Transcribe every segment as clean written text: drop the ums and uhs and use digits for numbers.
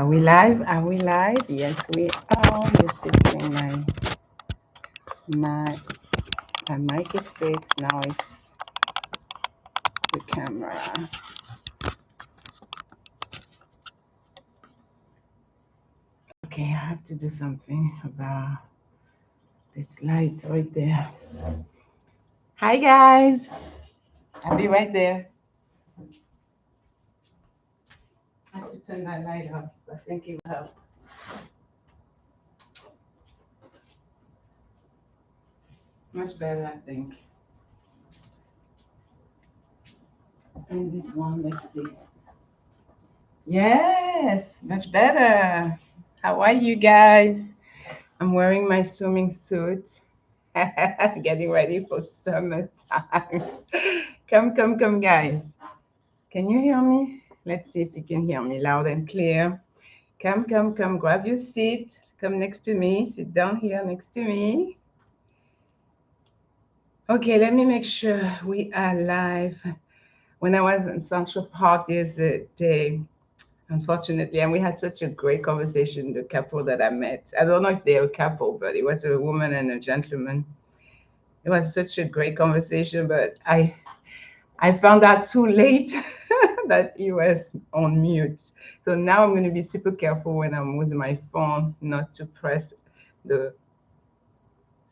Are we live? Are we live? Yes, we are. Just fixing my mic is fixed. Now it's the camera. Okay, I have to do something about this light right there. Hi guys. I'll be right there. I have to turn that light off. I think it will help. Much better, I think. And this one, let's see. Yes, much better. How are you guys? I'm wearing my swimming suit, getting ready for summertime. Come, guys. Can you hear me? Let's see if you can hear me loud and clear. Come, grab your seat. Come next to me. Sit down here next to me. Okay, let me make sure we are live. When I was in Central Park the other day, unfortunately, and we had such a great conversation, the couple that I met. I don't know if they're a couple, but it was a woman and a gentleman. It was such a great conversation, but I found out too late that he was on mute. So now I'm going to be super careful when I'm with my phone not to press the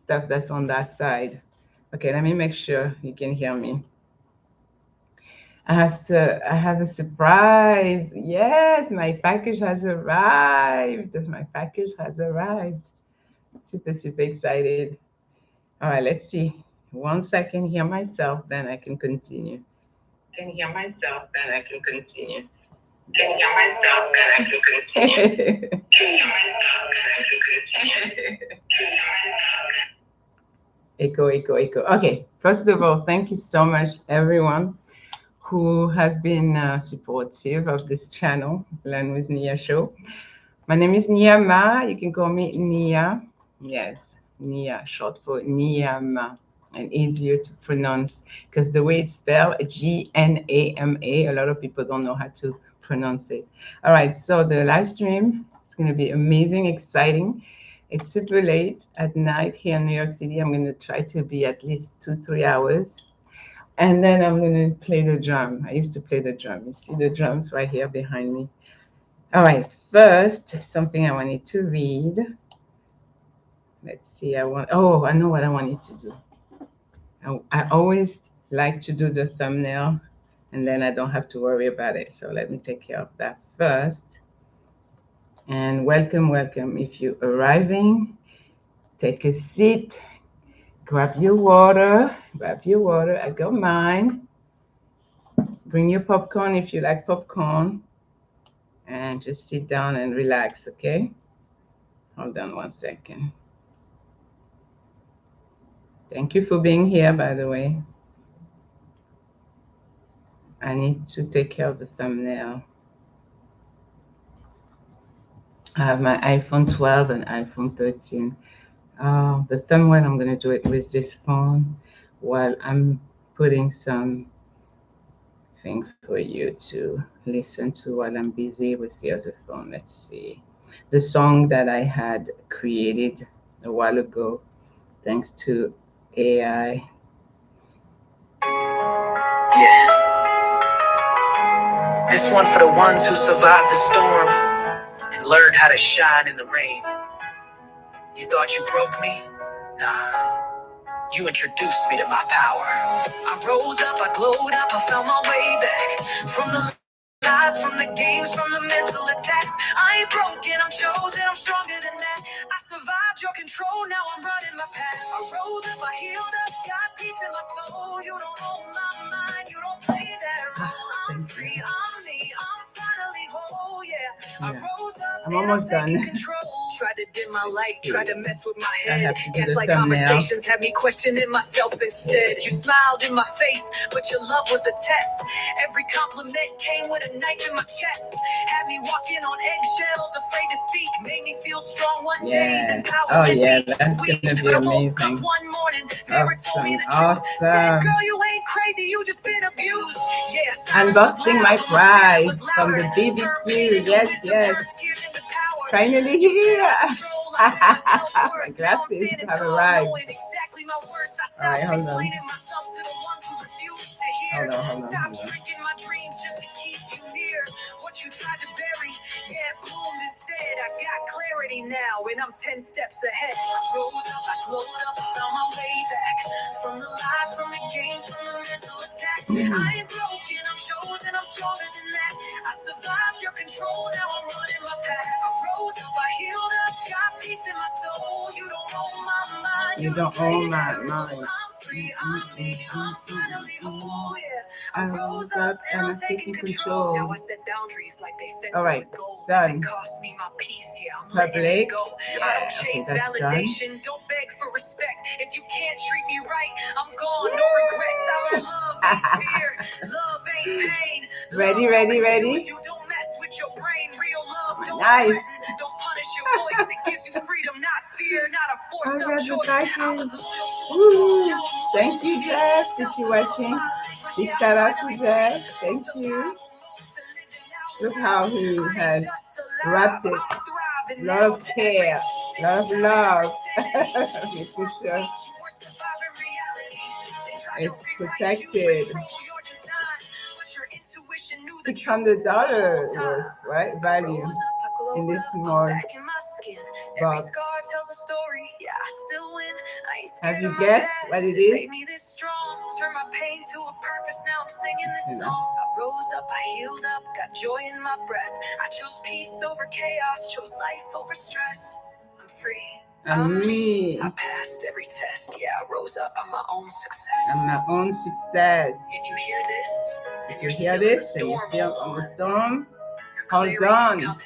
stuff that's on that side. Okay, let me make sure you can hear me. I have a surprise. Yes, my package has arrived. My package has arrived. Super excited. All right, let's see. Once I can hear myself, then I can continue. Can hear myself, then I can continue. Can hear myself, then I can continue. Can hear myself, then I can continue. Echo. Okay, first of all, thank you so much, everyone who has been supportive of this channel, Learn with Nia show. My name is Nia-ma. You can call me Nia. Yes, Nia, short for Nia-ma, and easier to pronounce because the way it's spelled, Gnama, a lot of people don't know how to pronounce it. All right, so the live stream is going to be amazing, exciting. It's super late at night here in New York City. I'm going to try to be at least 2-3 hours. And then I'm going to play the drum. I used to play the drum. You see the drums right here behind me. All right, first, something I wanted to read. Let's see, I know what I wanted to do. I always like to do the thumbnail, and then I don't have to worry about it. So let me take care of that first. And welcome. If you're arriving, take a seat, grab your water. I got mine. Bring your popcorn if you like popcorn. And just sit down and relax, okay? Hold on one second. Thank you for being here, by the way. I need to take care of the thumbnail. I have my iPhone 12 and iPhone 13. The thumbnail, I'm going to do it with this phone while I'm putting some thing for you to listen to while I'm busy with the other phone. Let's see. The song that I had created a while ago, thanks to AI. Yeah. This one for the ones who survived the storm and learned how to shine in the rain. You thought you broke me? Nah. You introduced me to my power. I rose up, I glowed up, I found my way back. From the lies, from the games, from the mental attacks. I ain't broken, I'm chosen, I'm stronger than that. I survived your control, now I'm running my path. I rose up, I healed up, got peace in my soul. You don't own my mind, you don't play that role. I'm free, I'm me, I'm finally whole, yeah. I rose up, I'm almost done. Control. Tried to dim my light, tried to mess with my head. Gaslight conversations had me questioning myself instead. You smiled in my face, but your love was a test. Every compliment came with a knife in my chest. Had me walking on eggshells, afraid to speak. Made me feel strong one day, then powerless each week. But I woke up one morning, mirror told me the truth. Said, girl, you ain't crazy, you just been abused. Yes, unboxing my prize from the BBQ. Yes, yes. Finally here. My glasses have arrived. All right, hold on. Hold on. Drinking my dreams just to keep you near. What you tried to bury, yeah, bloomed instead. I got clarity now, and I'm 10 steps ahead. I rose up, I glowed up, I found my way back. From the lies, from the games, from the mental attacks. I ain't broken, I'm chosen, I'm stronger than that. I survived your control, now I'm running my path. I rose up, I healed up, got peace in my soul. You don't own my mind, you don't own my mind. I'm free, I'm me, I'm finally whole, yeah. I rose up and I'm taking control. Now I set boundaries like they fence with gold. Done. It cost me my peace, yeah, I'm letting it go. Yeah, I don't chase validation, done. Don't beg for respect. If you can't treat me right, I'm gone, no regrets. I learned love ain't fear, love ain't pain. Ready? You don't mess with your brain. Real love don't threaten, don't punish your voice. It gives you freedom, not fear, not a forced up choice. I was loyal to thank you, Jeff, if you're watching. Big shout out to Jeff. Thank you. Look how he has wrapped it. Love, care, love. Making sure it's protected. $600 was right value in this small box. Have you guessed what it is? Turn my pain to a purpose. Now I'm singing this song. I rose up, I healed up, got joy in my breath. I chose peace over chaos, chose life over stress. I'm free. I'm me. I passed every test. Yeah, I rose up. I'm my own success. I'm my own success. If you hear this, and you're still on the storm, hold on. Your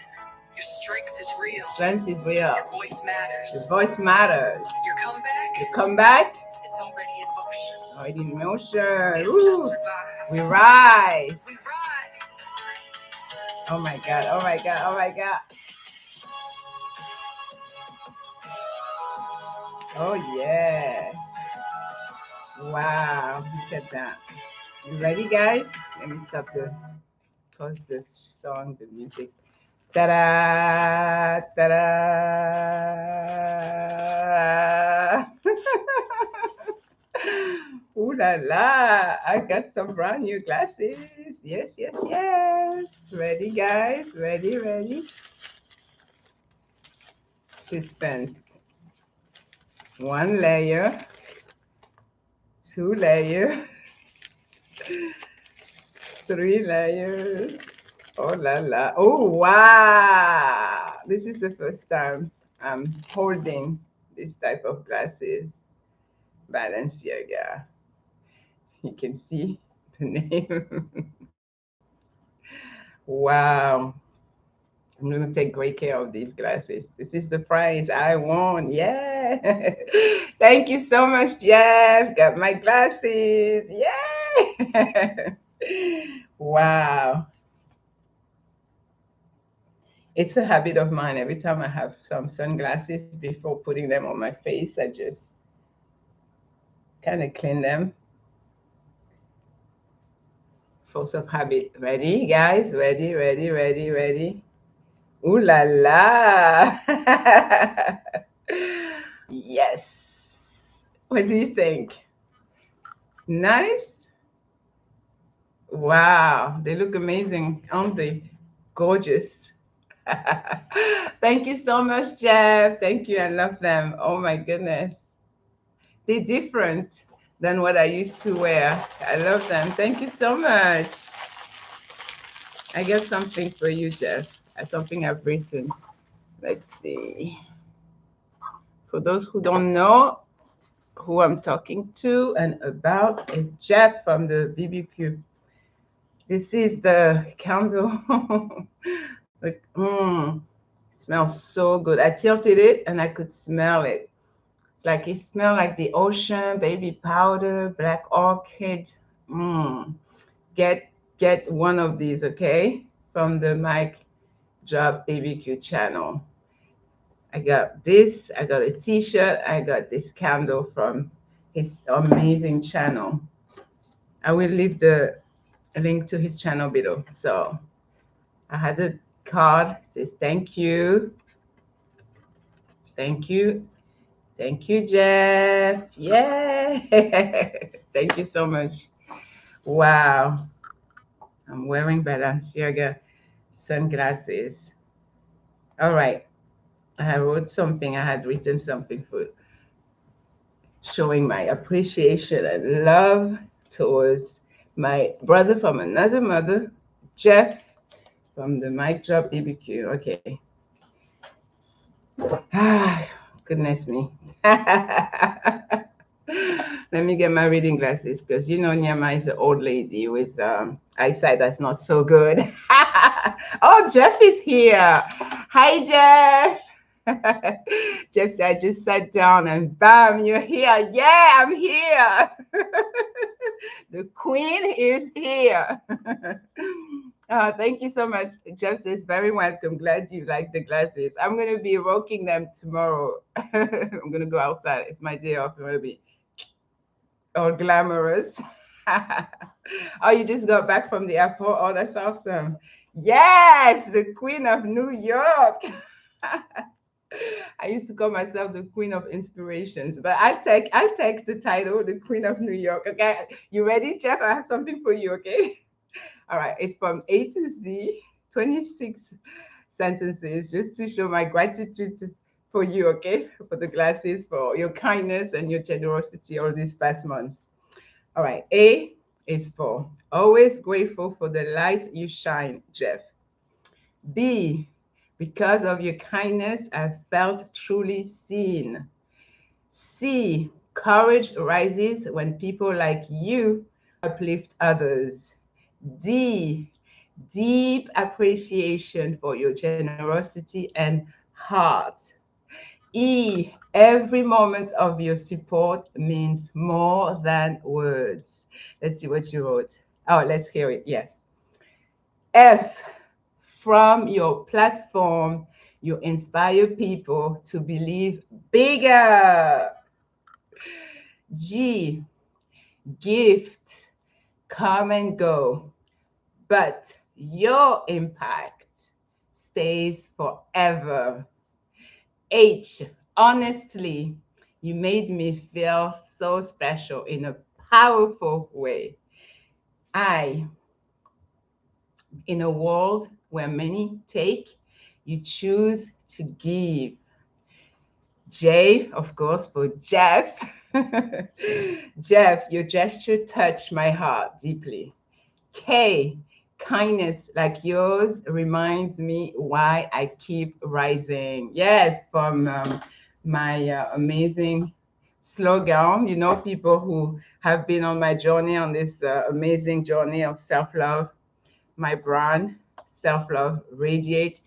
strength is real. Strength is real. Your voice matters. Your voice matters. Your comeback. Your comeback. It's already in motion. Already in motion. We don't just survive. We rise. We rise. Oh my God. Oh my God. Oh my God. Oh yeah. Wow. Look at that. You ready, guys? Let me stop pause this song, the music. Ta-da! Ta-da! Ooh la la! I got some brand new glasses. Yes. Ready, guys? Ready? Suspense. 1 layer. 2 layers. 3 layers. Oh la la. Oh wow. This is the first time I'm holding this type of glasses. Balenciaga. You can see the name. Wow. I'm going to take great care of these glasses. This is the prize I won. Yeah. Thank you so much, Jeff. Got my glasses. Yeah. Wow. It's a habit of mine. Every time I have some sunglasses, before putting them on my face, I just kind of clean them. Force of habit. Ready, guys? Ready? Ooh la la! Yes. What do you think? Nice? Wow, they look amazing, aren't they? Gorgeous. Thank you so much, Jeff. Thank you. I love them. Oh my goodness. They're different than what I used to wear. I love them. Thank you so much. I got something for you, Jeff. Something I've written. Let's see. For those who don't know who I'm talking to and about, is Jeff from the BBQ. This is the candle. Like, smells so good. I tilted it and I could smell it. It's like it smelled like the ocean, baby powder, black orchid. Get one of these, okay? From the Mike Job BBQ channel. I got this. I got a T-shirt. I got this candle from his amazing channel. I will leave the link to his channel below. So I had a card, it says thank you. Thank you. Thank you, Jeff. Yay! Thank you so much. Wow. I'm wearing Balenciaga sunglasses. All right. I wrote something. I had written something for showing my appreciation and love towards my brother from another mother, Jeff from the Mic Drop BBQ. Okay. Ah, goodness me. Let me get my reading glasses because you know Nia-ma is an old lady with eyesight that's not so good. Oh, Jeff is here. Hi, Jeff. Jeff said, I just sat down and bam, you're here. Yeah, I'm here. The queen is here. Thank you so much, Justice. Very welcome. Glad you like the glasses. I'm going to be rocking them tomorrow. I'm going to go outside. It's my day off. I'm going to be all glamorous. Oh, you just got back from the airport? Oh, that's awesome. Yes, the Queen of New York. I used to call myself the Queen of Inspirations, but I'll take the title, the Queen of New York. Okay, you ready, Jeff? I have something for you. Okay. All right, it's from A to Z, 26 sentences, just to show my gratitude for you, okay? For the glasses, for your kindness and your generosity all these past months. All right, A is for always grateful for the light you shine, Jeff. B, because of your kindness, I felt truly seen. C, courage rises when people like you uplift others. D, deep appreciation for your generosity and heart. E, every moment of your support means more than words. Let's see what you wrote. Oh, let's hear it. Yes. F, from your platform, you inspire people to believe bigger. G, gift, come and go, but your impact stays forever. H, honestly, you made me feel so special in a powerful way. I, in a world where many take, you choose to give. J, of course, for Jeff. Jeff, your gesture touched my heart deeply. K, kindness like yours reminds me why I keep rising. Yes, from my amazing slogan. You know, people who have been on my journey, on this amazing journey of self love, my brand, self love, radiate,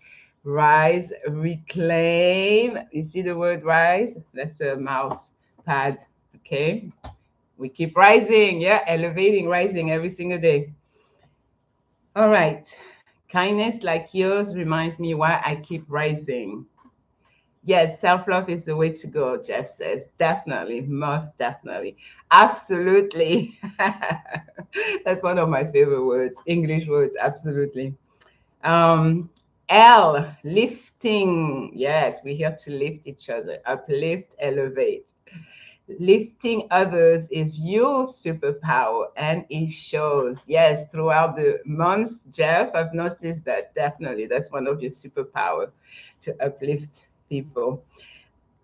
rise, reclaim. You see the word rise? That's a mouse pad. Okay. We keep rising. Yeah. Elevating, rising every single day. All right. Kindness like yours reminds me why I keep rising. Yes, self love is the way to go, Jeff says. Definitely, most definitely. Absolutely. That's one of my favorite words, English words. Absolutely. Um, L, lifting. Yes, we're here to lift each other, uplift, elevate. Lifting others is your superpower, and it shows. Yes, throughout the months, Jeff, I've noticed that definitely that's one of your superpower to uplift people.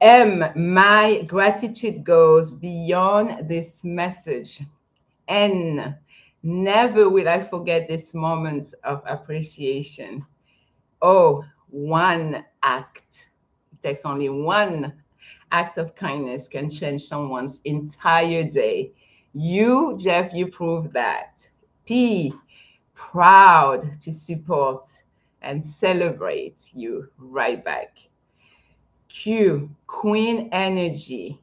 M, my gratitude goes beyond this message. N, never will I forget this moment of appreciation. O, one act. It takes only one act of kindness can change someone's entire day. You, Jeff, you prove that. P, proud to support and celebrate you right back. Q, queen energy.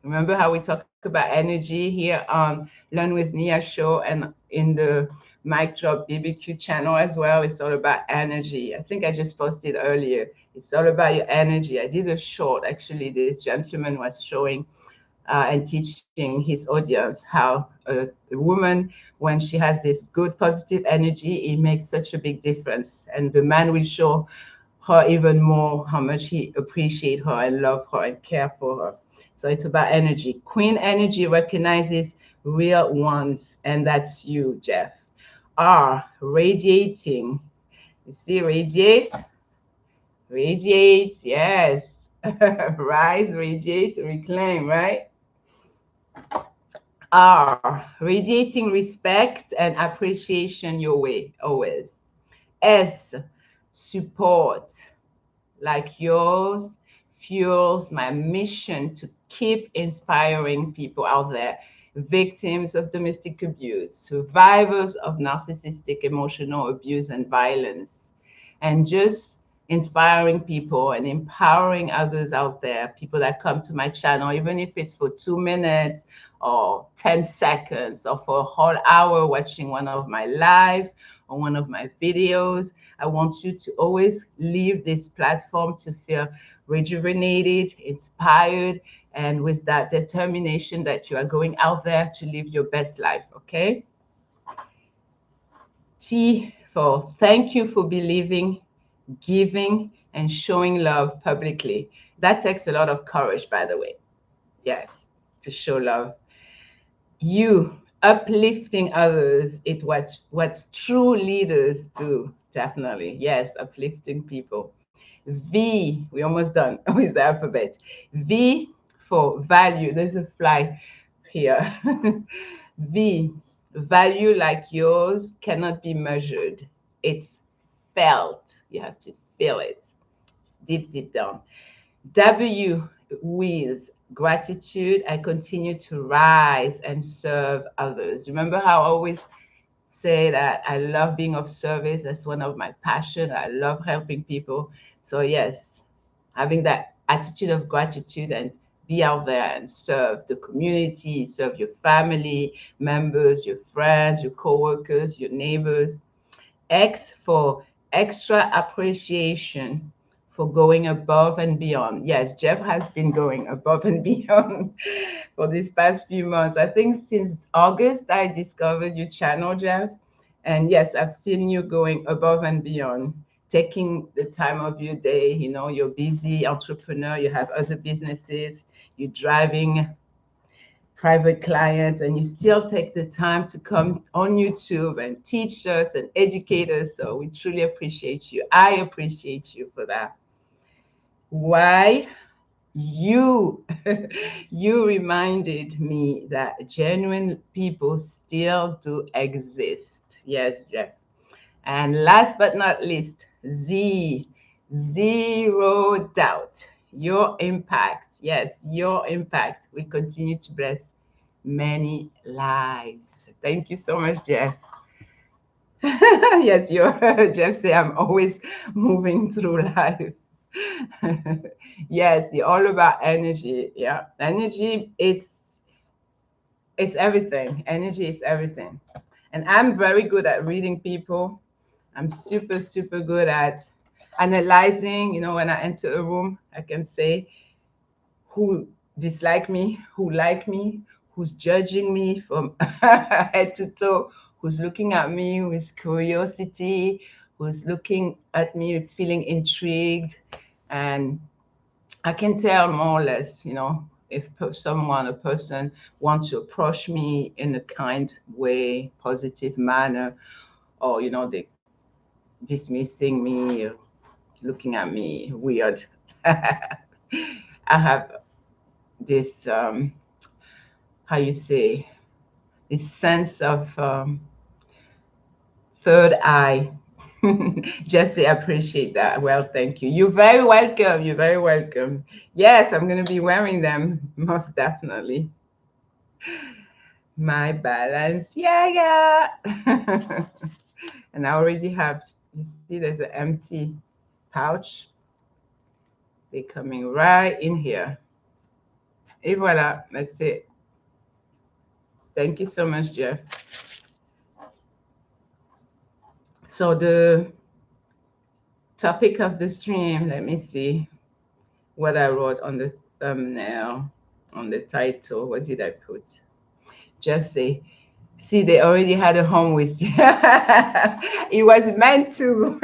Remember how we talk about energy here on Learn with Nia show and in the Mic Drop BBQ channel as well. It's all about energy. I think I just posted earlier. It's all about your energy. I did a short, actually, this gentleman was showing and teaching his audience how a woman when she has this good positive energy, it makes such a big difference. And the man will show her even more how much he appreciate her and love her and care for her. So it's about energy. Queen energy recognizes real ones, and that's you, Jeff. R, radiating. You see, radiate, radiate, yes. Rise, radiate, reclaim, right? R, radiating respect and appreciation your way, always. S, support, like yours fuels my mission to keep inspiring people out there, victims of domestic abuse, survivors of narcissistic emotional abuse and violence, and just inspiring people and empowering others out there, people that come to my channel, even if it's for 2 minutes or 10 seconds or for a whole hour watching one of my lives or one of my videos. I want you to always leave this platform to feel rejuvenated, inspired, and with that determination that you are going out there to live your best life, okay? T for thank you for believing, giving, and showing love publicly. That takes a lot of courage, by the way. Yes, to show love. You uplifting others, it what true leaders do. Definitely, yes, uplifting people. V, we almost done with the alphabet. V for value. There's a fly here. V, value like yours cannot be measured. It's felt. You have to feel it deep, deep down. W, with gratitude, I continue to rise and serve others. Remember how I always say that I love being of service. That's one of my passion. I love helping people. So yes, having that attitude of gratitude and be out there and serve the community, serve your family members, your friends, your coworkers, your neighbors. X for extra appreciation for going above and beyond. Yes, Jeff has been going above and beyond for these past few months. I think since August, I discovered your channel, Jeff. And yes, I've seen you going above and beyond, taking the time of your day. You know, you're busy entrepreneur, you have other businesses, you're driving private clients, and you still take the time to come on YouTube and teach us and educate us. So we truly appreciate you. I appreciate you for that. Why? You you reminded me that genuine people still do exist. Yes, Jeff. And last but not least, Z, zero doubt. Your impact, yes, your impact will continue to bless many lives. Thank you so much, Jeff. Yes, you Jeff say I'm always moving through life. Yes, you're all about energy. Yeah, energy is it's everything. Energy is everything. And I'm very good at reading people. I'm super, super good at analyzing. You know, when I enter a room, I can say who dislike me, who like me, who's judging me from head to toe, who's looking at me with curiosity, who's looking at me feeling intrigued. And I can tell more or less, you know, if a person wants to approach me in a kind way, positive manner, or, you know, they dismissing me, or looking at me weird. I have this, how you say, this sense of third eye. Jesse, I appreciate that. Well, thank you. You're very welcome. You're very welcome. Yes, I'm going to be wearing them most definitely. My balance, yeah, yeah. And I already have, you see, there's an empty pouch. They're coming right in here. Et voila, that's it. Thank you so much, Jeff. So the topic of the stream, let me see what I wrote on the thumbnail, on the title. What did I put? Just say, See, they already had a home with you. It was meant to.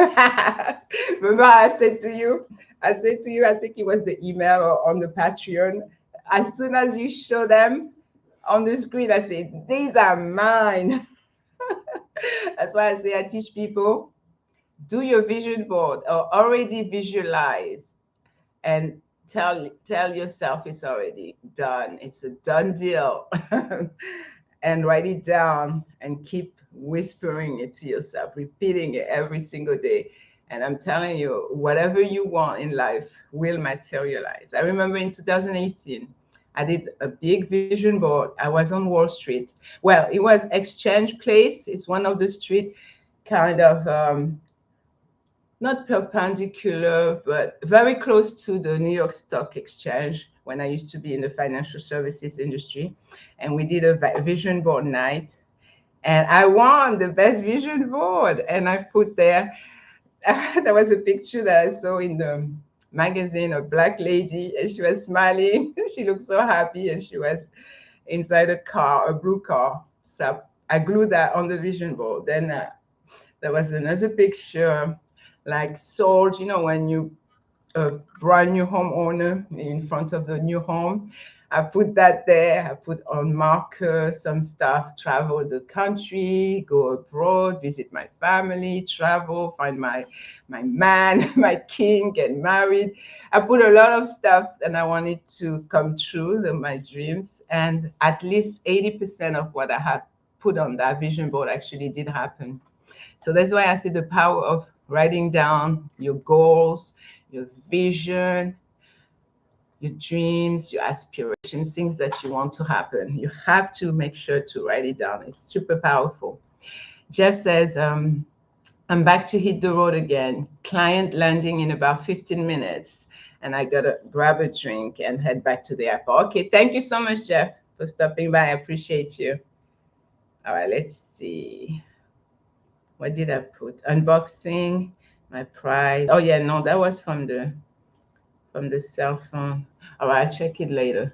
Remember, I said to you, I think it was the email or on the Patreon. As soon as you show them on the screen, I said, these are mine. That's why I say I teach people, do your vision board or already visualize and tell yourself it's already done. It's a done deal. And write it down and keep whispering it to yourself, repeating it every single day. And I'm telling you, whatever you want in life will materialize. I remember in 2018, I did a big vision board. I was on Wall Street. Well, it was Exchange Place. It's one of the street kind of not perpendicular, but very close to the New York Stock Exchange when I used to be in the financial services industry. And we did a vision board night. And I won the best vision board. And I put there, there was a picture that I saw in the magazine, a black lady, and she was smiling. She looked so happy, and she was inside a car, a blue car. So I glued that on the vision board. Then there was another picture, like sold, when you a brand new homeowner in front of the new home. I put that there. I put on marker some stuff, travel the country, go abroad, visit my family, travel, find my man, my king, get married. I put a lot of stuff and I wanted to come true, my dreams. And at least 80% of what I had put on that vision board actually did happen. So that's why I see the power of writing down your goals, your vision, your dreams, your aspirations, things that you want to happen. You have to make sure to write it down. It's super powerful. Jeff says, I'm back to hit the road again. Client landing in about 15 minutes. And I got to grab a drink and head back to the airport. Okay, thank you so much, Jeff, for stopping by. I appreciate you. All right, let's see. What did I put? Unboxing, my prize. Oh yeah, no, that was from the cell phone. All right, I'll check it later.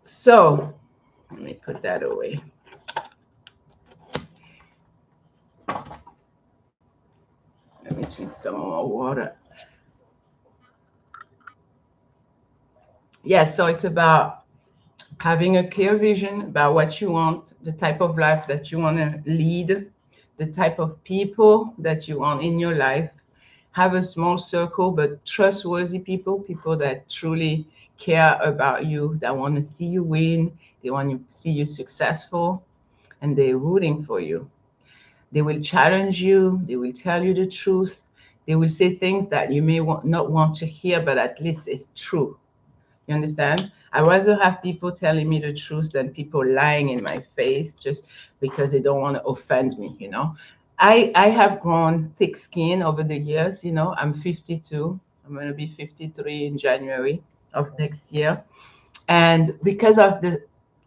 So let me put that away. Let me drink some more water. Yeah, so it's about having a clear vision about what you want, the type of life that you want to lead, the type of people that you want in your life. Have a small circle, but trustworthy people, people that truly care about you, that want to see you win, they want to see you successful, and they're rooting for you. They will challenge you, they will tell you the truth, they will say things that you may not want to hear, but at least it's true. You understand? I rather have people telling me the truth than people lying in my face just because they don't want to offend me. I have grown thick skin over the years. I'm 52. I'm going to be 53 in January of next year. And because of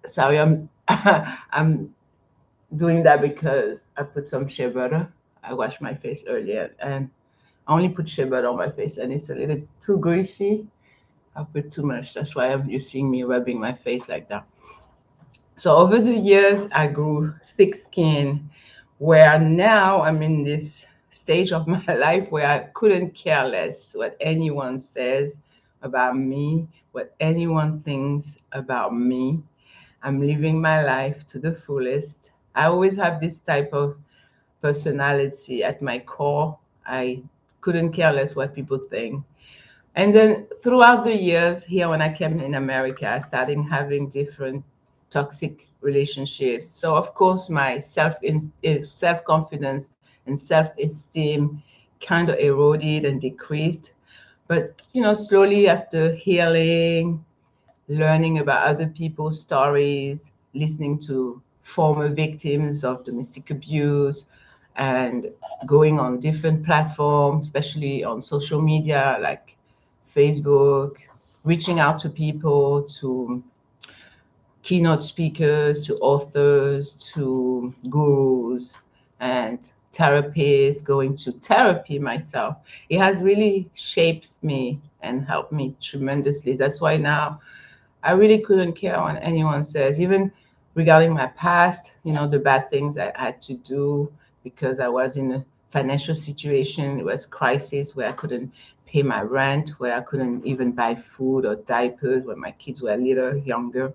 sorry, I'm doing that because I put some shea butter. I washed my face earlier and I only put shea butter on my face and it's a little too greasy. I put too much. That's why you're seeing me rubbing my face like that. So over the years, I grew thick skin, where now I'm in this stage of my life where I couldn't care less what anyone says about me, what anyone thinks about me. I'm living my life to the fullest. I always have this type of personality at my core. I couldn't care less what people think. And then throughout the years here, when I came in America, I started having different toxic relationships. So of course, my self confidence and self esteem kind of eroded and decreased. But slowly after healing, learning about other people's stories, listening to former victims of domestic abuse, and going on different platforms, especially on social media like Facebook, reaching out to people, to keynote speakers, to authors, to gurus, and therapists, going to therapy myself. It has really shaped me and helped me tremendously. That's why now I really couldn't care what anyone says. Even regarding my past, the bad things I had to do because I was in a financial situation. It was crisis where I couldn't pay my rent, where I couldn't even buy food or diapers when my kids were a little younger.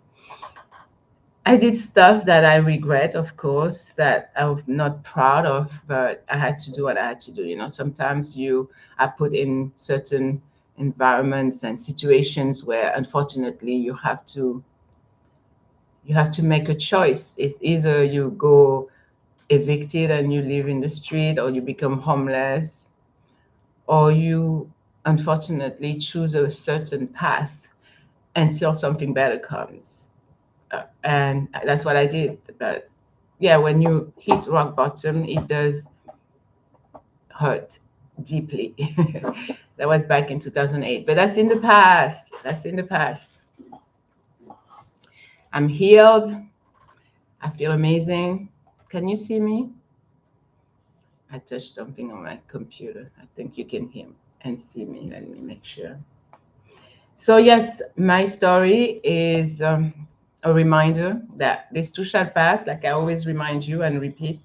I did stuff that I regret, of course, that I'm not proud of, but I had to do what I had to do. Sometimes you are put in certain environments and situations where unfortunately you have to make a choice. It's either you go evicted and you live in the street, or you become homeless, or you unfortunately choose a certain path until something better comes. And that's what I did. But yeah, when you hit rock bottom, it does hurt deeply. That was back in 2008, but that's in the past. That's in the past. I'm healed. I feel amazing. Can you see me? I touched something on my computer. I think you can hear and see me. Let me make sure. So yes, my story is a reminder that this too shall pass. Like I always remind you and repeat,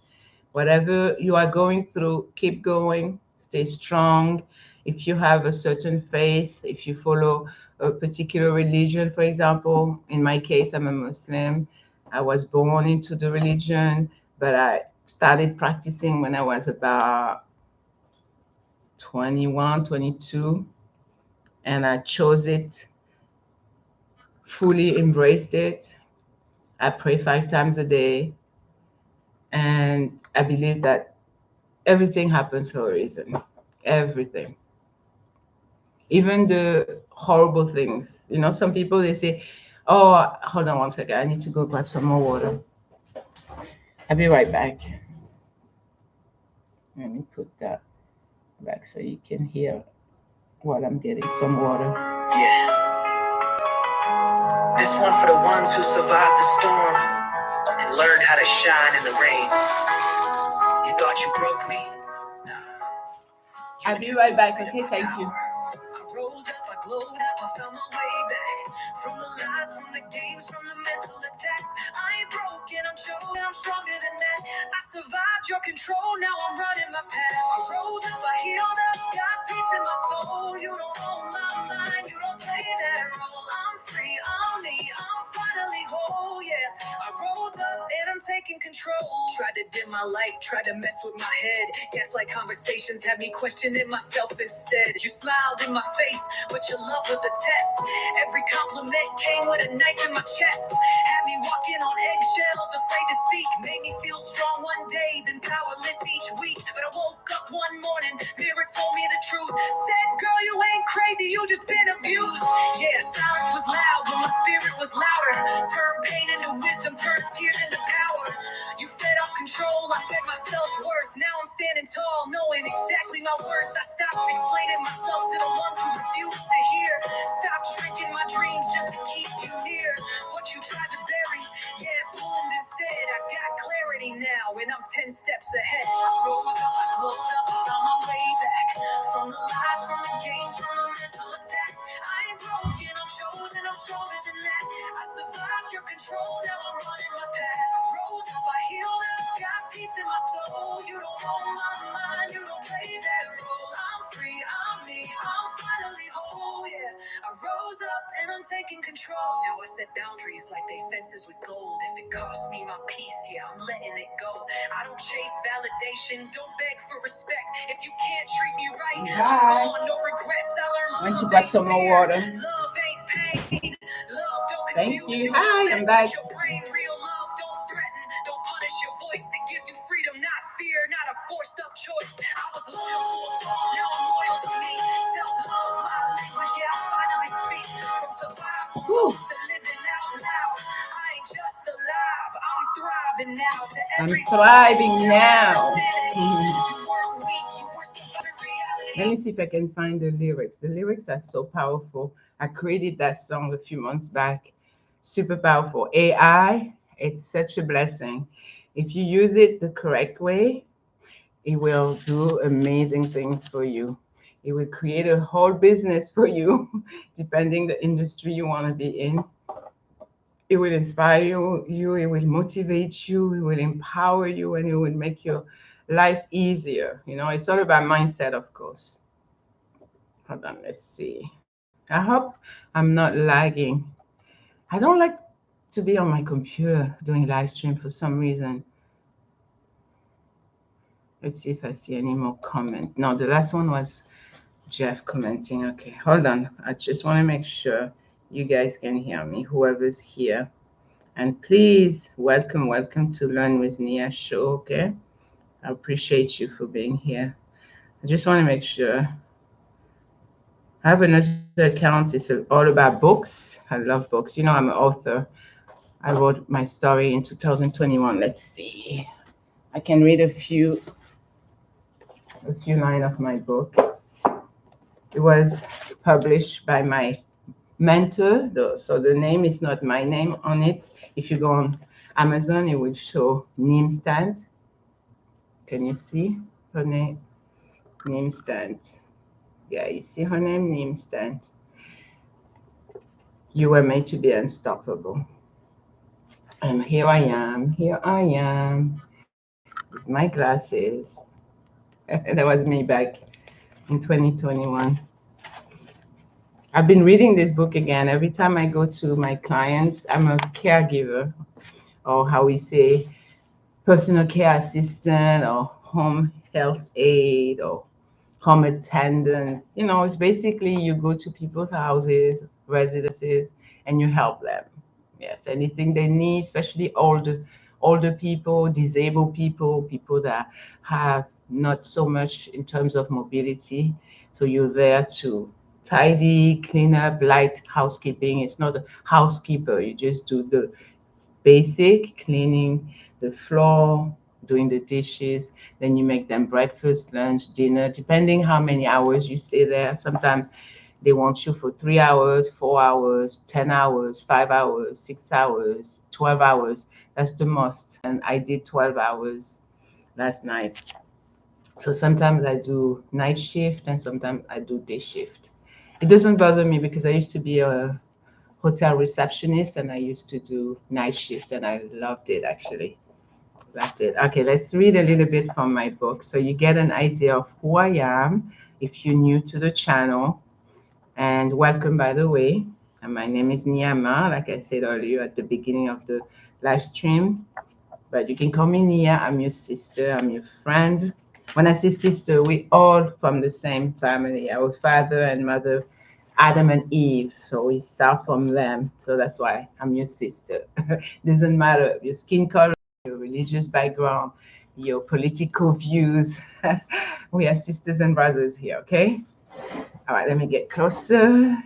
whatever you are going through, keep going, stay strong. If you have a certain faith, if you follow a particular religion, for example, in my case, I'm a Muslim. I was born into the religion, but I started practicing when I was about 21, 22, and I chose it, fully embraced it. I pray 5 times a day, and I believe that everything happens for a reason. Everything. Even the horrible things. Some people they say, "Oh, hold on one second. I need to go grab some more water. I'll be right back." Let me put that back so you can hear while I'm getting some water. Yeah. This one for the ones who survived the storm and learned how to shine in the rain. You thought you broke me? Nah. I'll be right back, okay? Thank you. I rose up, I glowed up, I found my way back. From the lies, from the games, from the mental attacks. I ain't broken, I'm chosen, I'm stronger than that. I survived your control, now I'm running my path. I rose up, I healed up, got peace in my soul. You don't own my mind, you don't play that role. I'm free, I'm me, I'm finally whole, yeah. I rose up and I'm taking control. Tried to dim my light, tried to mess with my head. Gaslight conversations had me questioning myself instead. You smiled in my face, but your love was a test. Every compliment came with a knife in my chest. Had me walking on eggshells, afraid to speak. Made me feel strong one day, then powerless each week. But I woke up one morning, mirror told me the truth. Said, girl, you ain't crazy, you just been abused. Yeah, silence was loud, but my spirit was louder. Turned pain into wisdom, turned tears into power. You fed off control, I fed my self-worth. Now I'm standing tall, knowing exactly my worth. I stopped explaining myself to the ones who refused to hear. Stop shrinking my dreams just to keep you near. What you tried to bury, yeah, it bloomed instead. I got clarity now, and I'm 10 steps ahead. I rose up, I glowed up, I found my way back. From the lies, from the games, from the mental attacks. I ain't broken, I'm chosen, I'm stronger than that. I survived your control, now I'm running my path. I rose up, I healed up, got peace in my soul. You don't own my mind, you don't play that role. I'm free, I'm me, I'm finally whole, yeah. I rose up and I'm taking control. Now I set boundaries like they fences with gold. If it costs me my peace, yeah, I'm letting it go. I don't chase validation, don't beg for respect. If you can't treat me right, I'm gone, no regrets. I learned love. Why don't you grab some more water? Love ain't pain. Love don't confuse. Thank you. Hi, I'm back. Your brain. Real love don't threaten, don't punish your voice. It gives you freedom, not fear, not a forced up choice. I was loyal to a fault, now I'm loyal to me. Self-love, my language, yeah, I finally speak. From survival mode to living out loud. I ain't just alive, I'm thriving now. To every I'm thriving now. Let me see if I can find the lyrics. The lyrics are so powerful. I created that song a few months back. Super powerful. AI, it's such a blessing. If you use it the correct way, it will do amazing things for you. It will create a whole business for you, depending the industry you want to be in. It will inspire you, it will motivate you, it will empower you, and it will make your life easier. It's all about mindset, of course. Hold on, let's see. I hope I'm not lagging. I don't like to be on my computer doing live stream for some reason. Let's see if I see any more comment. No, the last one was Jeff commenting. Okay, hold on. I just want to make sure you guys can hear me, whoever's here. And please welcome to Learn with Nia show. Okay, I appreciate you for being here. I just want to make sure. I have another account. It's all about books. I love books. I'm an author. I wrote my story in 2021. Let's see. I can read a few lines of my book. It was published by my mentor, though, so the name is not my name on it. If you go on Amazon, it will show name stand. Can you see her name? Name stand. Yeah, you see her name stand. You were made to be unstoppable. And here I am. With my glasses. That was me back in 2021. I've been reading this book again. Every time I go to my clients, I'm a caregiver, or how we say, personal care assistant, or home health aide, or home attendant. It's basically you go to people's houses, residences, and you help them. Yes, anything they need, especially older people, disabled people that have not so much in terms of mobility. So you're there to tidy, clean up, light housekeeping. It's not a housekeeper. You just do the basic cleaning the floor, doing the dishes. Then you make them breakfast, lunch, dinner, depending how many hours you stay there. Sometimes they want you for 3 hours, 4 hours, 10 hours, 5 hours, 6 hours, 12 hours. That's the most. And I did 12 hours last night. So sometimes I do night shift and sometimes I do day shift. It doesn't bother me because I used to be a hotel receptionist and I used to do night shift and I loved it actually. Loved it. Okay, let's read a little bit from my book so you get an idea of who I am if you're new to the channel. And welcome, by the way. And my name is Nia-ma, like I said earlier at the beginning of the live stream. But you can call me Nia. I'm your sister. I'm your friend. When I say sister, we all from the same family. Our father and mother, Adam and Eve. So we start from them. So that's why I'm your sister. Doesn't matter your skin color, your religious background, your political views. We are sisters and brothers here, okay? All right, let me get closer.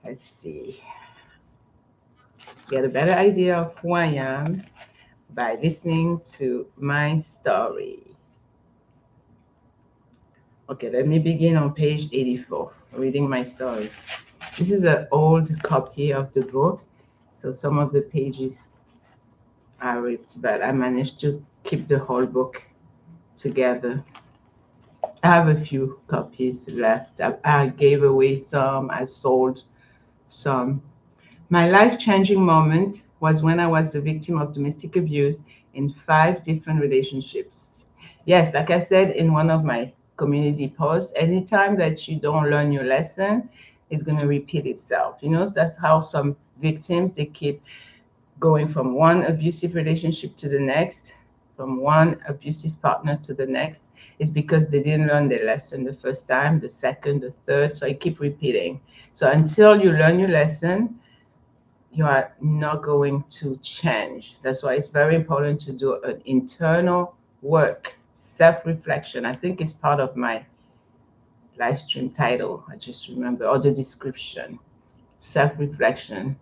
Let's see. Get a better idea of who I am by listening to my story. Okay, let me begin on page 84, reading my story. This is an old copy of the book, so some of the pages are ripped, but I managed to keep the whole book together. I have a few copies left. I gave away some, I sold some. My life-changing moment was when I was the victim of domestic abuse in 5 different relationships. Yes, like I said in one of my community posts, anytime that you don't learn your lesson, it's going to repeat itself. That's how some victims, they keep going from one abusive relationship to the next, from one abusive partner to the next. Is because they didn't learn their lesson the first time, the second, the third. So I keep repeating. So until you learn your lesson, you are not going to change. That's why it's very important to do an internal work, self-reflection. I think it's part of my live stream title. I just remember, or the description, self-reflection.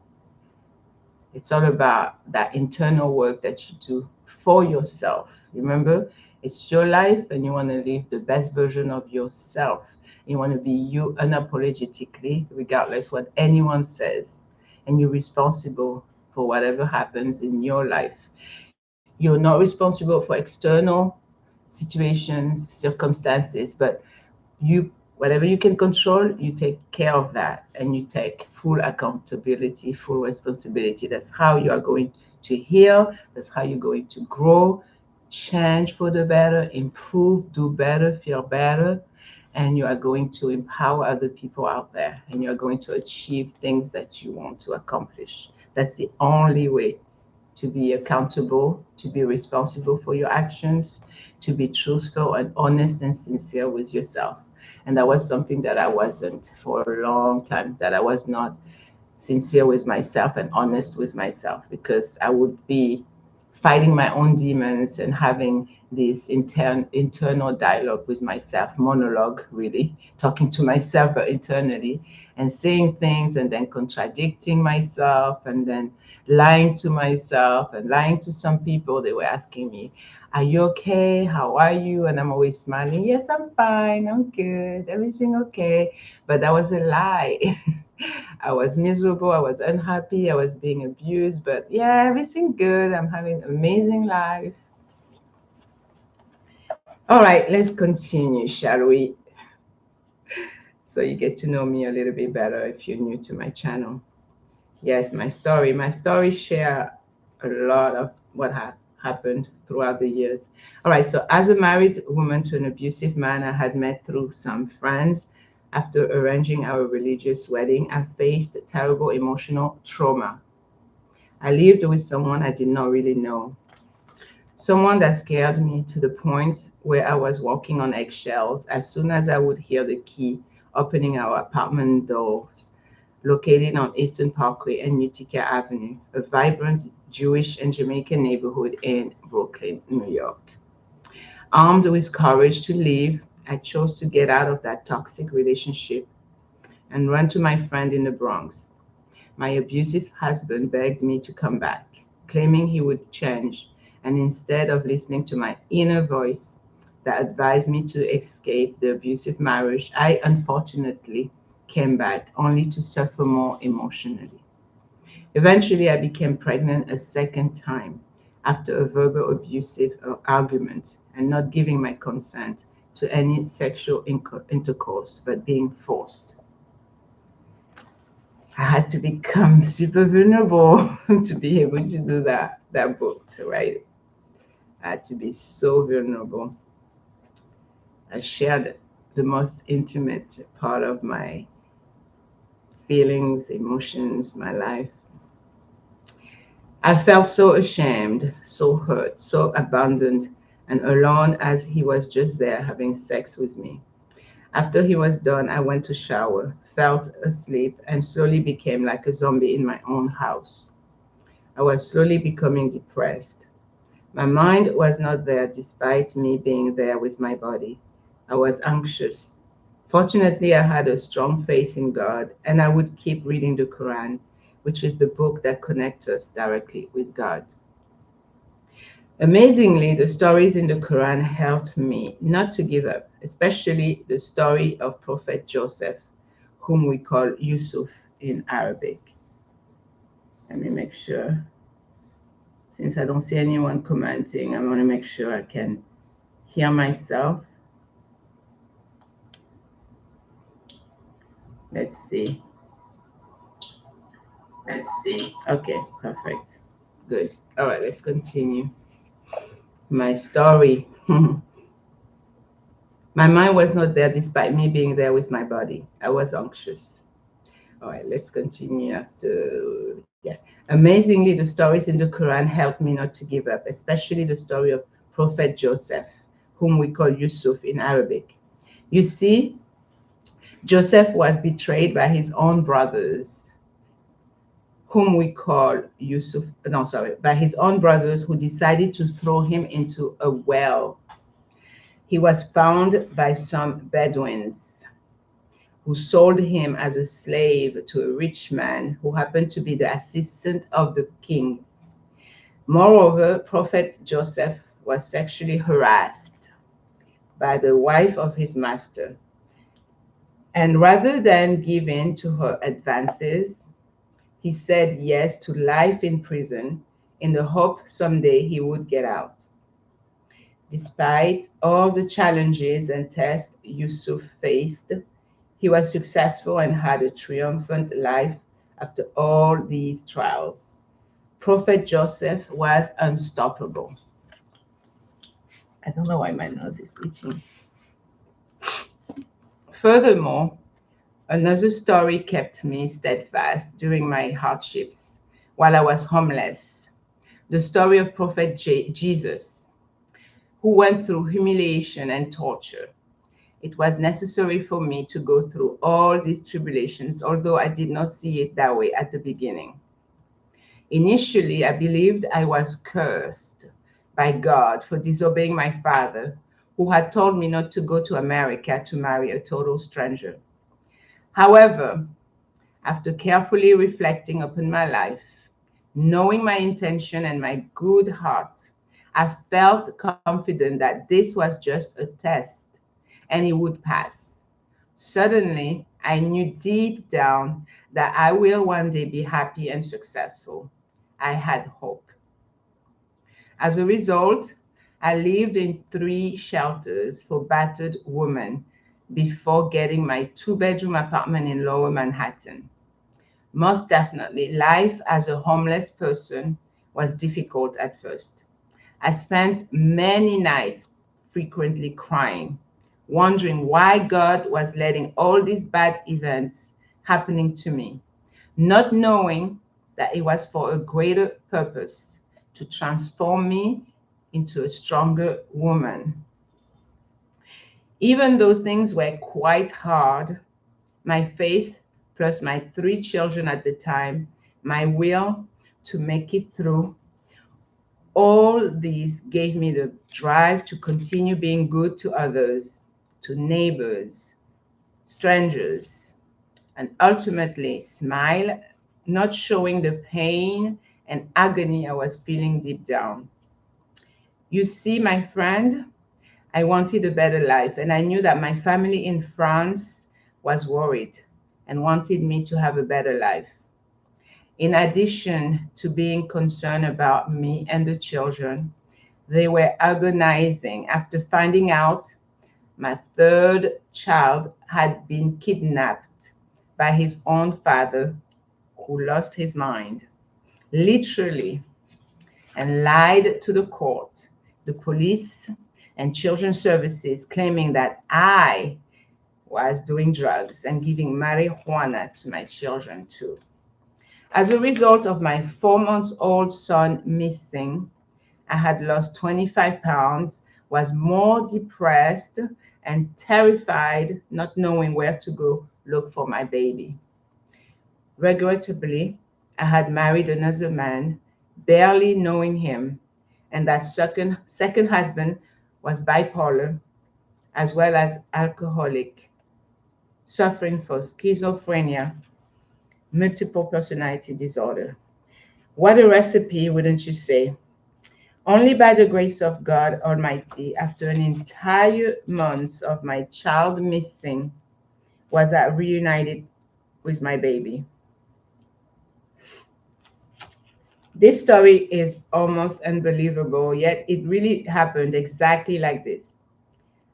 It's all about that internal work that you do for yourself. Remember, it's your life and you want to live the best version of yourself. You want to be you unapologetically, regardless what anyone says. And you're responsible for whatever happens in your life. You're not responsible for external situations, circumstances, but you Whatever you can control, you take care of that and you take full accountability, full responsibility. That's how you are going to heal. That's how you're going to grow, change for the better, improve, do better, feel better. And you are going to empower other people out there and you're going to achieve things that you want to accomplish. That's the only way to be accountable, to be responsible for your actions, to be truthful and honest and sincere with yourself. And that was something that I wasn't for a long time, that I was not sincere with myself and honest with myself, because I would be fighting my own demons and having this internal dialogue with myself, monologue, really, talking to myself but internally, and saying things and then contradicting myself and then lying to myself and lying to some people. They were asking me, "Are you okay? How are you?" And I'm always smiling, "Yes, I'm fine. I'm good. Everything okay." But that was a lie. I was miserable. I was unhappy. I was being abused. But yeah, everything good. I'm having an amazing life. All right, let's continue, shall we? So you get to know me a little bit better if you're new to my channel. Yes, my story. My story share a lot of what happened throughout the years. All right, so as a married woman to an abusive man I had met through some friends, after arranging our religious wedding, I faced terrible emotional trauma. I lived with someone I did not really know, someone that scared me to the point where I was walking on eggshells as soon as I would hear the key opening our apartment doors, located on Eastern Parkway and Utica Avenue, a vibrant Jewish and Jamaican neighborhood in Brooklyn, New York. Armed with courage to leave, I chose to get out of that toxic relationship and run to my friend in the Bronx. My abusive husband begged me to come back, claiming he would change, and instead of listening to my inner voice that advised me to escape the abusive marriage, I unfortunately came back only to suffer more emotionally. Eventually, I became pregnant a second time after a verbal abusive argument and not giving my consent to any sexual intercourse, but being forced. I had to become super vulnerable to be able to do that book, right? I had to be so vulnerable. I shared the most intimate part of my feelings, emotions, my life. I felt so ashamed, so hurt, so abandoned and alone as he was just there having sex with me. After he was done, I went to shower, felt asleep, and slowly became like a zombie in my own house. I was slowly becoming depressed. My mind was not there despite me being there with my body. I was anxious. Fortunately, I had a strong faith in God, and I would keep reading the Quran, which is the book that connects us directly with God. Amazingly, the stories in the Quran helped me not to give up, especially the story of Prophet Joseph, whom we call Yusuf in Arabic. Let me make sure. Since I don't see anyone commenting, I want to make sure I can hear myself. Let's see. Let's see. Okay, perfect. Good. All right, let's continue. My story. My mind was not there despite me being there with my body. I was anxious. All right, let's continue after. Yeah. Amazingly, the stories in the Quran helped me not to give up, especially the story of Prophet Joseph, whom we call Yusuf in Arabic. You see, Joseph was betrayed by his own brothers, whom we call Yusuf, no, sorry, by his own brothers who decided to throw him into a well. He was found by some Bedouins who sold him as a slave to a rich man who happened to be the assistant of the king. Moreover, Prophet Joseph was sexually harassed by the wife of his master. And rather than give in to her advances, he said yes to life in prison in the hope someday he would get out. Despite all the challenges and tests Yusuf faced, he was successful and had a triumphant life after all these trials. Prophet Joseph was unstoppable. I don't know why my nose is itching. Furthermore, another story kept me steadfast during my hardships while I was homeless. The story of Prophet Jesus, who went through humiliation and torture. It was necessary for me to go through all these tribulations, although I did not see it that way at the beginning. Initially, I believed I was cursed by God for disobeying my father, who had told me not to go to America to marry a total stranger. However, after carefully reflecting upon my life, knowing my intention and my good heart, I felt confident that this was just a test and it would pass. Suddenly, I knew deep down that I will one day be happy and successful. I had hope. As a result, I lived in 3 shelters for battered women before getting my 2-bedroom apartment in Lower Manhattan. Most definitely, life as a homeless person was difficult at first. I spent many nights frequently crying, wondering why God was letting all these bad events happening to me, not knowing that it was for a greater purpose to transform me into a stronger woman. Even though things were quite hard, my faith plus my 3 children at the time, my will to make it through, all these gave me the drive to continue being good to others, to neighbors, strangers, and ultimately smile, not showing the pain and agony I was feeling deep down. You see, my friend, I wanted a better life, and I knew that my family in France was worried and wanted me to have a better life. In addition to being concerned about me and the children, they were agonizing after finding out my 3rd child had been kidnapped by his own father, who lost his mind, literally, and lied to the court, the police, and children's services, claiming that I was doing drugs and giving marijuana to my children too. As a result of my 4-month-old son missing, I had lost 25 pounds, was more depressed and terrified, not knowing where to go look for my baby. Regrettably, I had married another man, barely knowing him, and that second husband was bipolar as well as alcoholic, suffering from schizophrenia, multiple personality disorder. What a recipe, wouldn't you say? Only by the grace of God Almighty, after an entire month of my child missing, was I reunited with my baby. This story is almost unbelievable, yet it really happened exactly like this.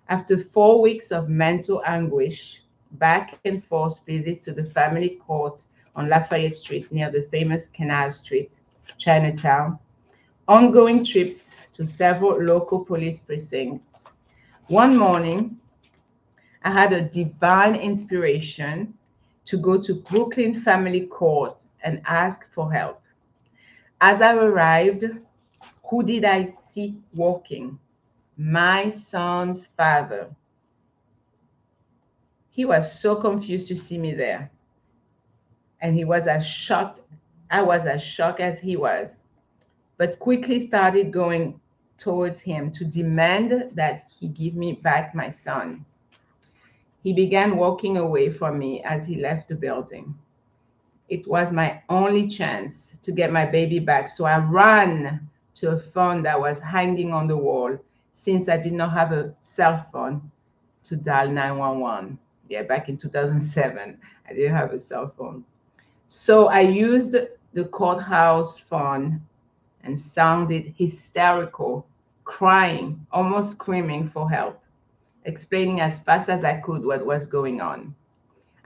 After 4 weeks of mental anguish, back and forth visit to the family court on Lafayette Street near the famous Canal Street, Chinatown, ongoing trips to several local police precincts. One morning, I had a divine inspiration to go to Brooklyn Family Court and ask for help. As I arrived, who did I see walking? My son's father. He was so confused to see me there, and he was as shocked. I was as shocked as he was, but quickly started going towards him to demand that he give me back my son. He began walking away from me as he left the building. It was my only chance to get my baby back, so I ran to a phone that was hanging on the wall since I did not have a cell phone to dial 911. Yeah, back in 2007, I didn't have a cell phone. So I used the courthouse phone and sounded hysterical, crying, almost screaming for help, explaining as fast as I could what was going on.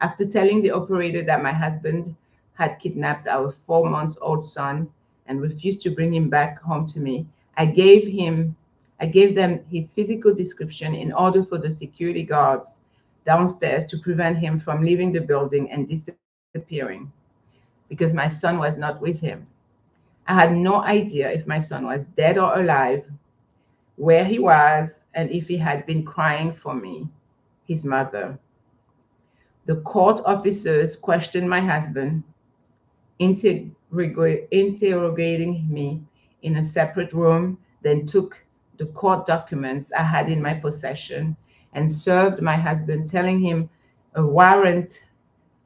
After telling the operator that my husband had kidnapped our 4 months old son and refused to bring him back home to me, I gave them his physical description in order for the security guards downstairs to prevent him from leaving the building and disappearing because my son was not with him. I had no idea if my son was dead or alive, where he was, and if he had been crying for me, his mother. The court officers questioned my husband, interrogating me in a separate room, then took the court documents I had in my possession and served my husband, telling him a warrant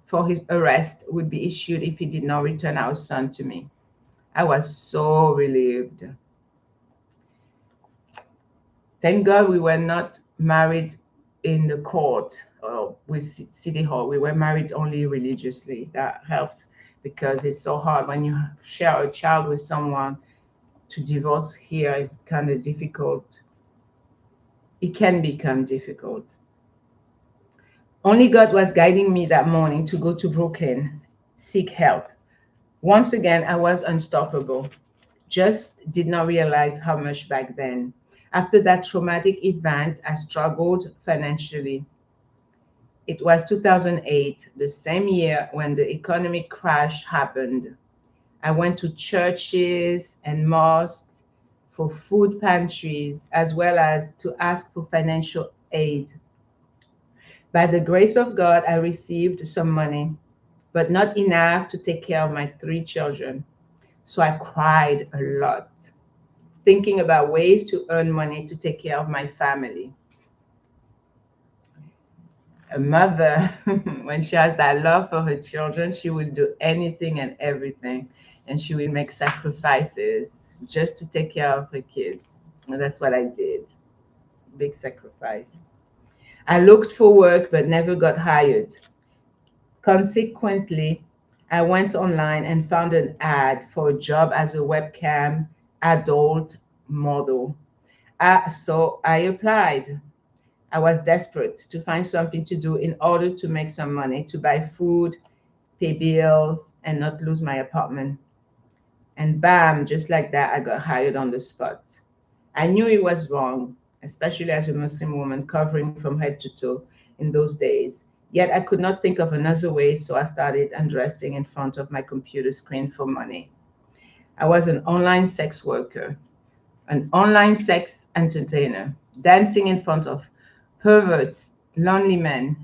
for his arrest would be issued if he did not return our son to me. I was so relieved. Thank God we were not married in the court or with City Hall. We were married only religiously. That helped because it's so hard when you share a child with someone. To divorce here is kind of difficult. It can become difficult. Only God was guiding me that morning to go to Brooklyn, seek help. Once again, I was unstoppable. Just did not realize how much back then. After that traumatic event, I struggled financially. It was 2008, the same year when the economic crash happened. I went to churches and mosques, for food pantries, as well as to ask for financial aid. By the grace of God, I received some money, but not enough to take care of my 3 children. So I cried a lot, thinking about ways to earn money to take care of my family. A mother, when she has that love for her children, she will do anything and everything, and she will make sacrifices just to take care of her kids. And that's what I did. Big sacrifice. I looked for work but never got hired. Consequently, I went online and found an ad for a job as a webcam adult model. So I applied. I was desperate to find something to do in order to make some money to buy food, pay bills, and not lose my apartment. And bam, just like that, I got hired on the spot. I knew it was wrong, especially as a Muslim woman covering from head to toe in those days. Yet I could not think of another way, so I started undressing in front of my computer screen for money. I was an online sex worker, an online sex entertainer, dancing in front of perverts, lonely men.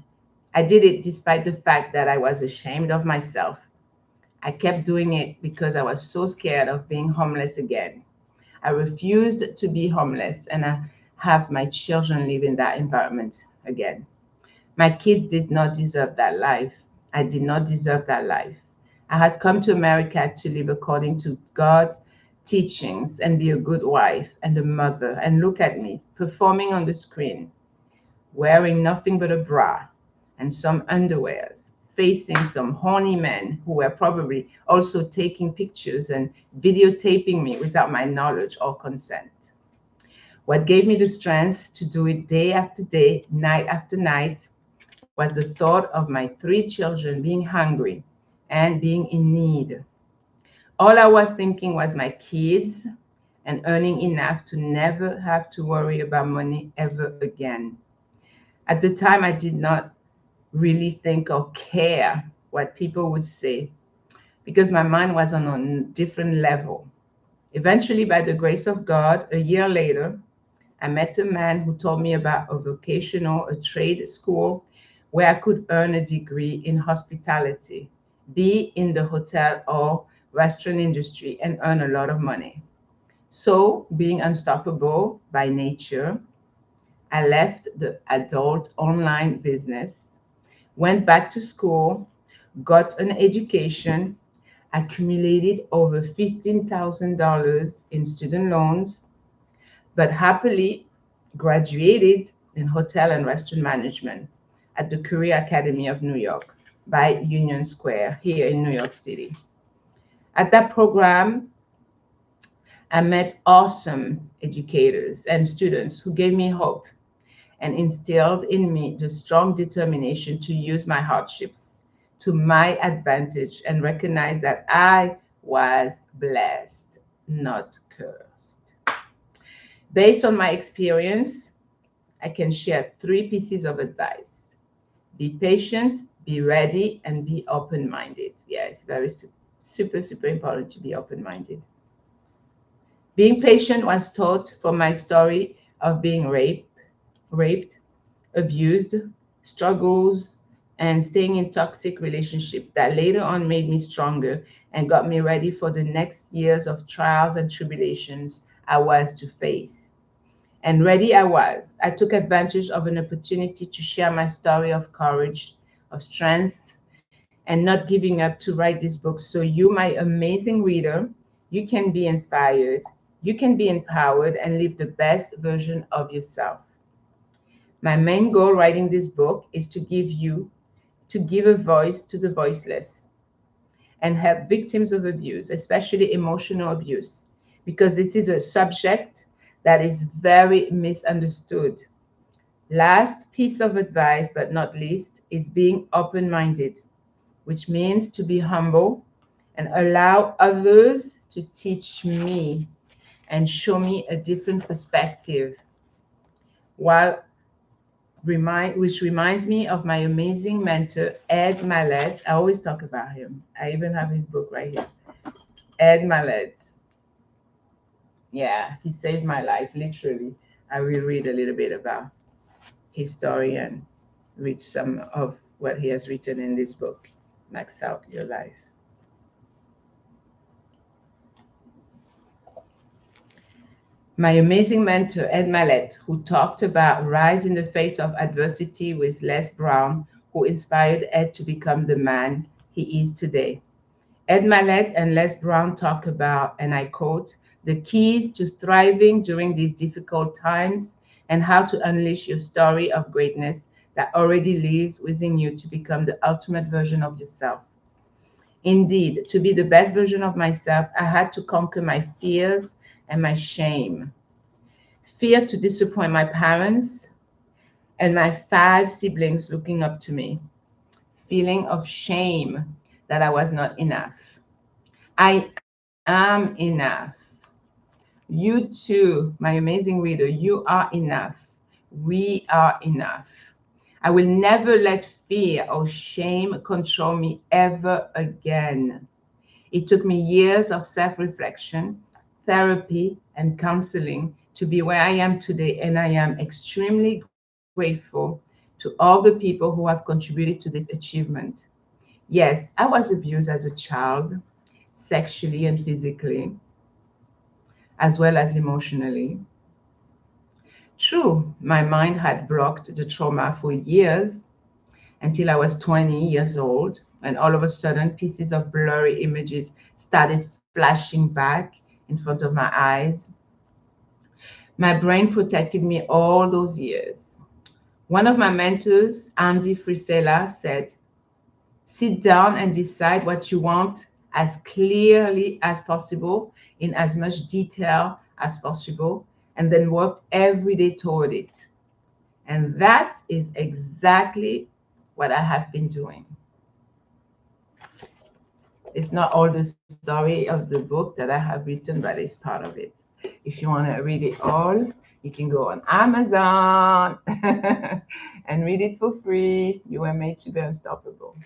I did it despite the fact that I was ashamed of myself. I kept doing it because I was so scared of being homeless again. I refused to be homeless and I have my children live in that environment again. My kids did not deserve that life. I did not deserve that life. I had come to America to live according to God's teachings and be a good wife and a mother. And look at me, performing on the screen, wearing nothing but a bra and some underwears, facing some horny men who were probably also taking pictures and videotaping me without my knowledge or consent. What gave me the strength to do it day after day, night after night, was the thought of my 3 children being hungry and being in need. All I was thinking was my kids and earning enough to never have to worry about money ever again. At the time, I did not really think or care what people would say because my mind was on a different level. Eventually, by the grace of God, a year later, I met a man who told me about a trade school where I could earn a degree in hospitality, be in the hotel or restaurant industry, and earn a lot of money. So, being unstoppable by nature, I left the adult online business, went back to school, got an education, accumulated over $15,000 in student loans, but happily graduated in hotel and restaurant management at the Career Academy of New York by Union Square here in New York City. At that program, I met awesome educators and students who gave me hope and instilled in me the strong determination to use my hardships to my advantage and recognize that I was blessed, not cursed. Based on my experience, I can share three pieces of advice. Be patient, be ready, and be open minded. Yeah, it's very super, super important to be open minded. Being patient was taught from my story of being raped, abused, struggles, and staying in toxic relationships that later on made me stronger and got me ready for the next years of trials and tribulations I was to face. And ready I was. I took advantage of an opportunity to share my story of courage, of strength, and not giving up to write this book. So, you, my amazing reader, you can be inspired, you can be empowered, and live the best version of yourself. My main goal writing this book is to give a voice to the voiceless and help victims of abuse, especially emotional abuse, because this is a subject that is very misunderstood. Last piece of advice, but not least, is being open minded, which means to be humble and allow others to teach me and show me a different perspective, while which reminds me of my amazing mentor, Ed Mallet. I always talk about him. I even have his book right here. Ed Mallet. Yeah, he saved my life, literally. I will read a little bit about his story and read some of what he has written in this book, Max Out Your Life. My amazing mentor, Ed Mallet, who talked about rise in the face of adversity with Les Brown, who inspired Ed to become the man he is today. Ed Mallet and Les Brown talk about, and I quote, the keys to thriving during these difficult times and how to unleash your story of greatness that already lives within you to become the ultimate version of yourself. Indeed, to be the best version of myself, I had to conquer my fears and my shame. Fear to disappoint my parents and my five siblings looking up to me. Feeling of shame that I was not enough. I am enough. You too, my amazing reader, you are enough. We are enough. I will never let fear or shame control me ever again. It took me years of self reflection, therapy, and counseling to be where I am today, and I am extremely grateful to all the people who have contributed to this achievement. Yes, I was abused as a child, sexually and physically, as well as emotionally. True, my mind had blocked the trauma for years until I was 20 years old, and all of a sudden, pieces of blurry images started flashing back in front of my eyes. My brain protected me all those years. One of my mentors, Andy Frisella, said, sit down and decide what you want as clearly as possible, in as much detail as possible, and then work every day toward it. And that is exactly what I have been doing. It's not all the story of the book that I have written, but it's part of it. If you want to read it all, you can go on Amazon and read it for free. You were made to be unstoppable.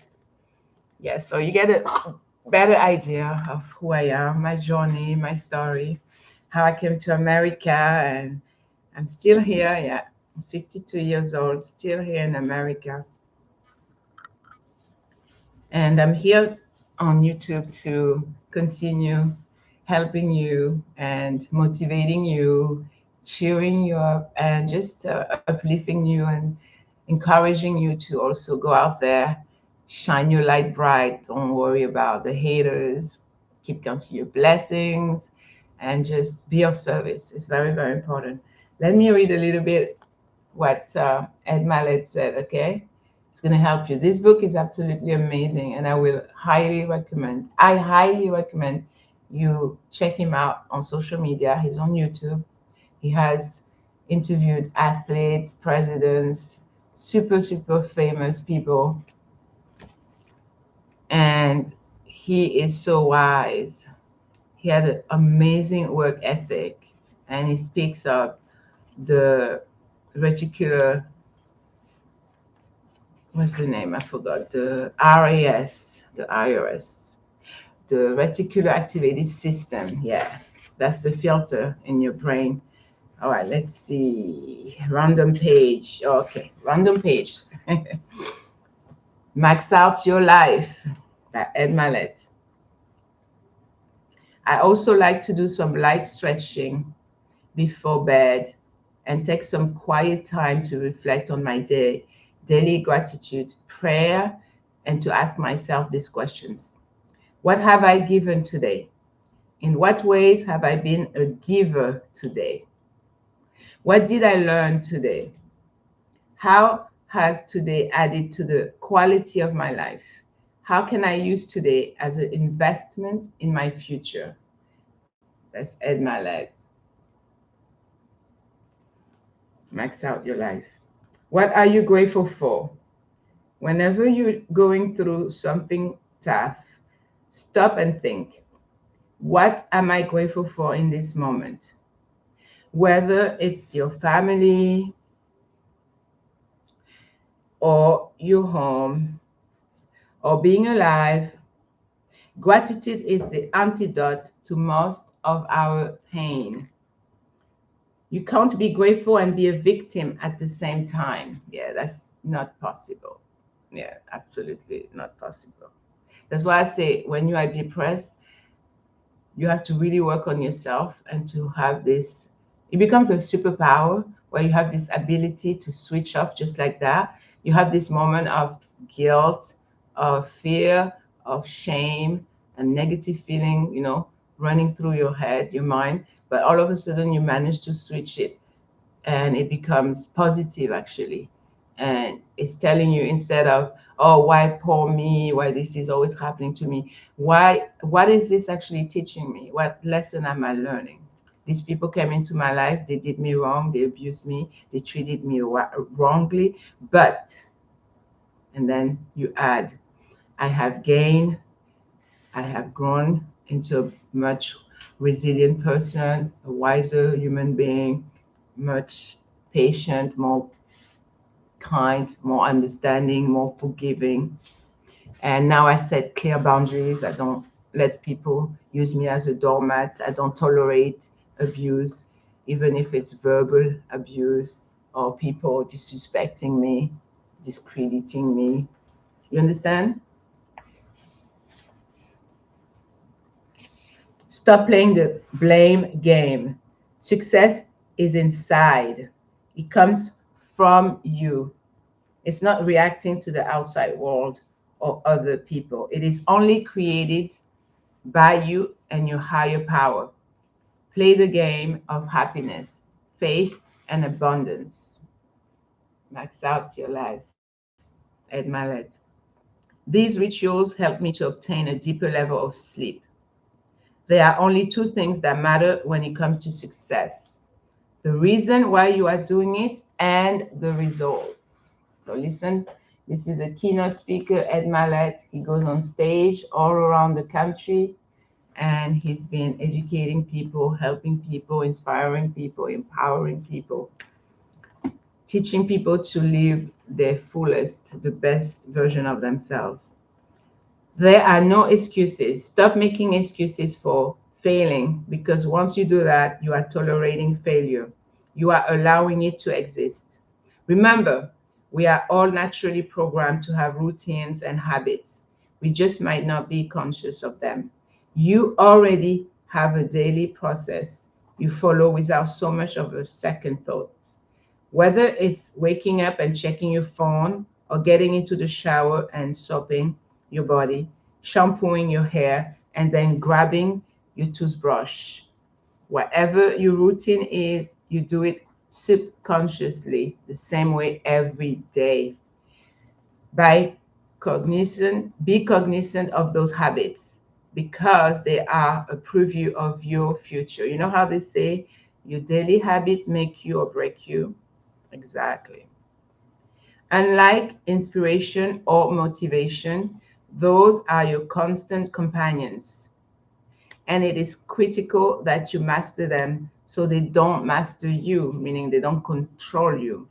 Yes, so you get a better idea of who I am, my journey, my story, how I came to America, and I'm still here. Yeah, I'm 52 years old, still here in America. And I'm here on YouTube to continue helping you and motivating you, cheering you up, and just uplifting you and encouraging you to also go out there, shine your light bright. Don't worry about the haters. Keep counting your blessings and just be of service. It's very, very important. Let me read a little bit what Ed Mallet said, okay? It's going to help you. This book is absolutely amazing, and I highly recommend You check him out on social media. He's on YouTube. He has interviewed athletes, presidents, super, super famous people. And he is so wise. He has an amazing work ethic. And he speaks of the reticular, what's the name? I forgot. The RAS, the IRS, the reticular activated system. Yes, that's the filter in your brain. All right, let's see. Random page. Okay, random page. Max out your life. That Ed Mallet. I also like to do some light stretching before bed and take some quiet time to reflect on my day, daily gratitude, prayer, and to ask myself these questions. What have I given today? In what ways have I been a giver today? What did I learn today? How has today added to the quality of my life? How can I use today as an investment in my future? That's Ed Mallet. Max out your life. What are you grateful for? Whenever you're going through something tough, stop and think, what am I grateful for in this moment? Whether it's your family or your home or being alive, gratitude is the antidote to most of our pain. You can't be grateful and be a victim at the same time. Yeah, that's not possible. Yeah, absolutely not possible. That's why I say when you are depressed, you have to really work on yourself and to have this. It becomes a superpower where you have this ability to switch off just like that. You have this moment of guilt, of fear, of shame, and negative feeling, running through your head, your mind. But all of a sudden, you manage to switch it and it becomes positive actually, and it's telling you, instead of, oh, why poor me, why this is always happening to me, what is this actually teaching me? What lesson am I learning? These people came into my life, they did me wrong, they abused me, they treated me wrongly, but, and then you add, I have gained, I have grown into a much resilient person, a wiser human being, much patient, more kind, more understanding, more forgiving. And now I set clear boundaries. I don't let people use me as a doormat. I don't tolerate abuse, even if it's verbal abuse or people disrespecting me, discrediting me. You understand? Stop playing the blame game. Success is inside, it comes from you. It's not reacting to the outside world or other people. It is only created by you and your higher power. Play the game of happiness, faith, and abundance. Max out your life. Ed Mallet. These rituals help me to obtain a deeper level of sleep. There are only two things that matter when it comes to success: the reason why you are doing it and the results. So listen, this is a keynote speaker, Ed Mallet. He goes on stage all around the country and he's been educating people, helping people, inspiring people, empowering people, teaching people to live their fullest, the best version of themselves. There are no excuses. Stop making excuses for failing, because once you do that, you are tolerating failure. You are allowing it to exist. Remember, we are all naturally programmed to have routines and habits. We just might not be conscious of them. You already have a daily process you follow without so much of a second thought. Whether it's waking up and checking your phone, or getting into the shower and soaping your body, shampooing your hair, and then grabbing your toothbrush. Whatever your routine is, you do it subconsciously the same way every day. Be cognizant of those habits. because they are a preview of your future. You know how they say your daily habit make you or break you? Exactly. Unlike inspiration or motivation, those are your constant companions. And it is critical that you master them so they don't master you, meaning they don't control you.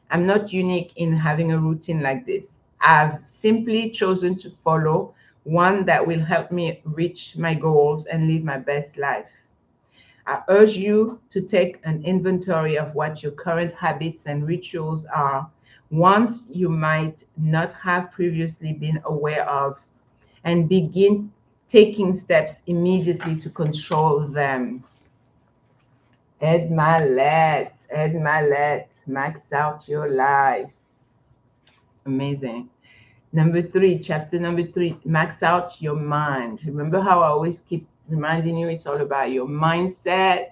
I'm not unique in having a routine like this. I've simply chosen to follow one that will help me reach my goals and live my best life. I urge you to take an inventory of what your current habits and rituals are, ones you might not have previously been aware of, and begin taking steps immediately to control them. Ed Malet, max out your life. Amazing. Number three, chapter number three, max out your mind. Remember how I always keep reminding you it's all about your mindset.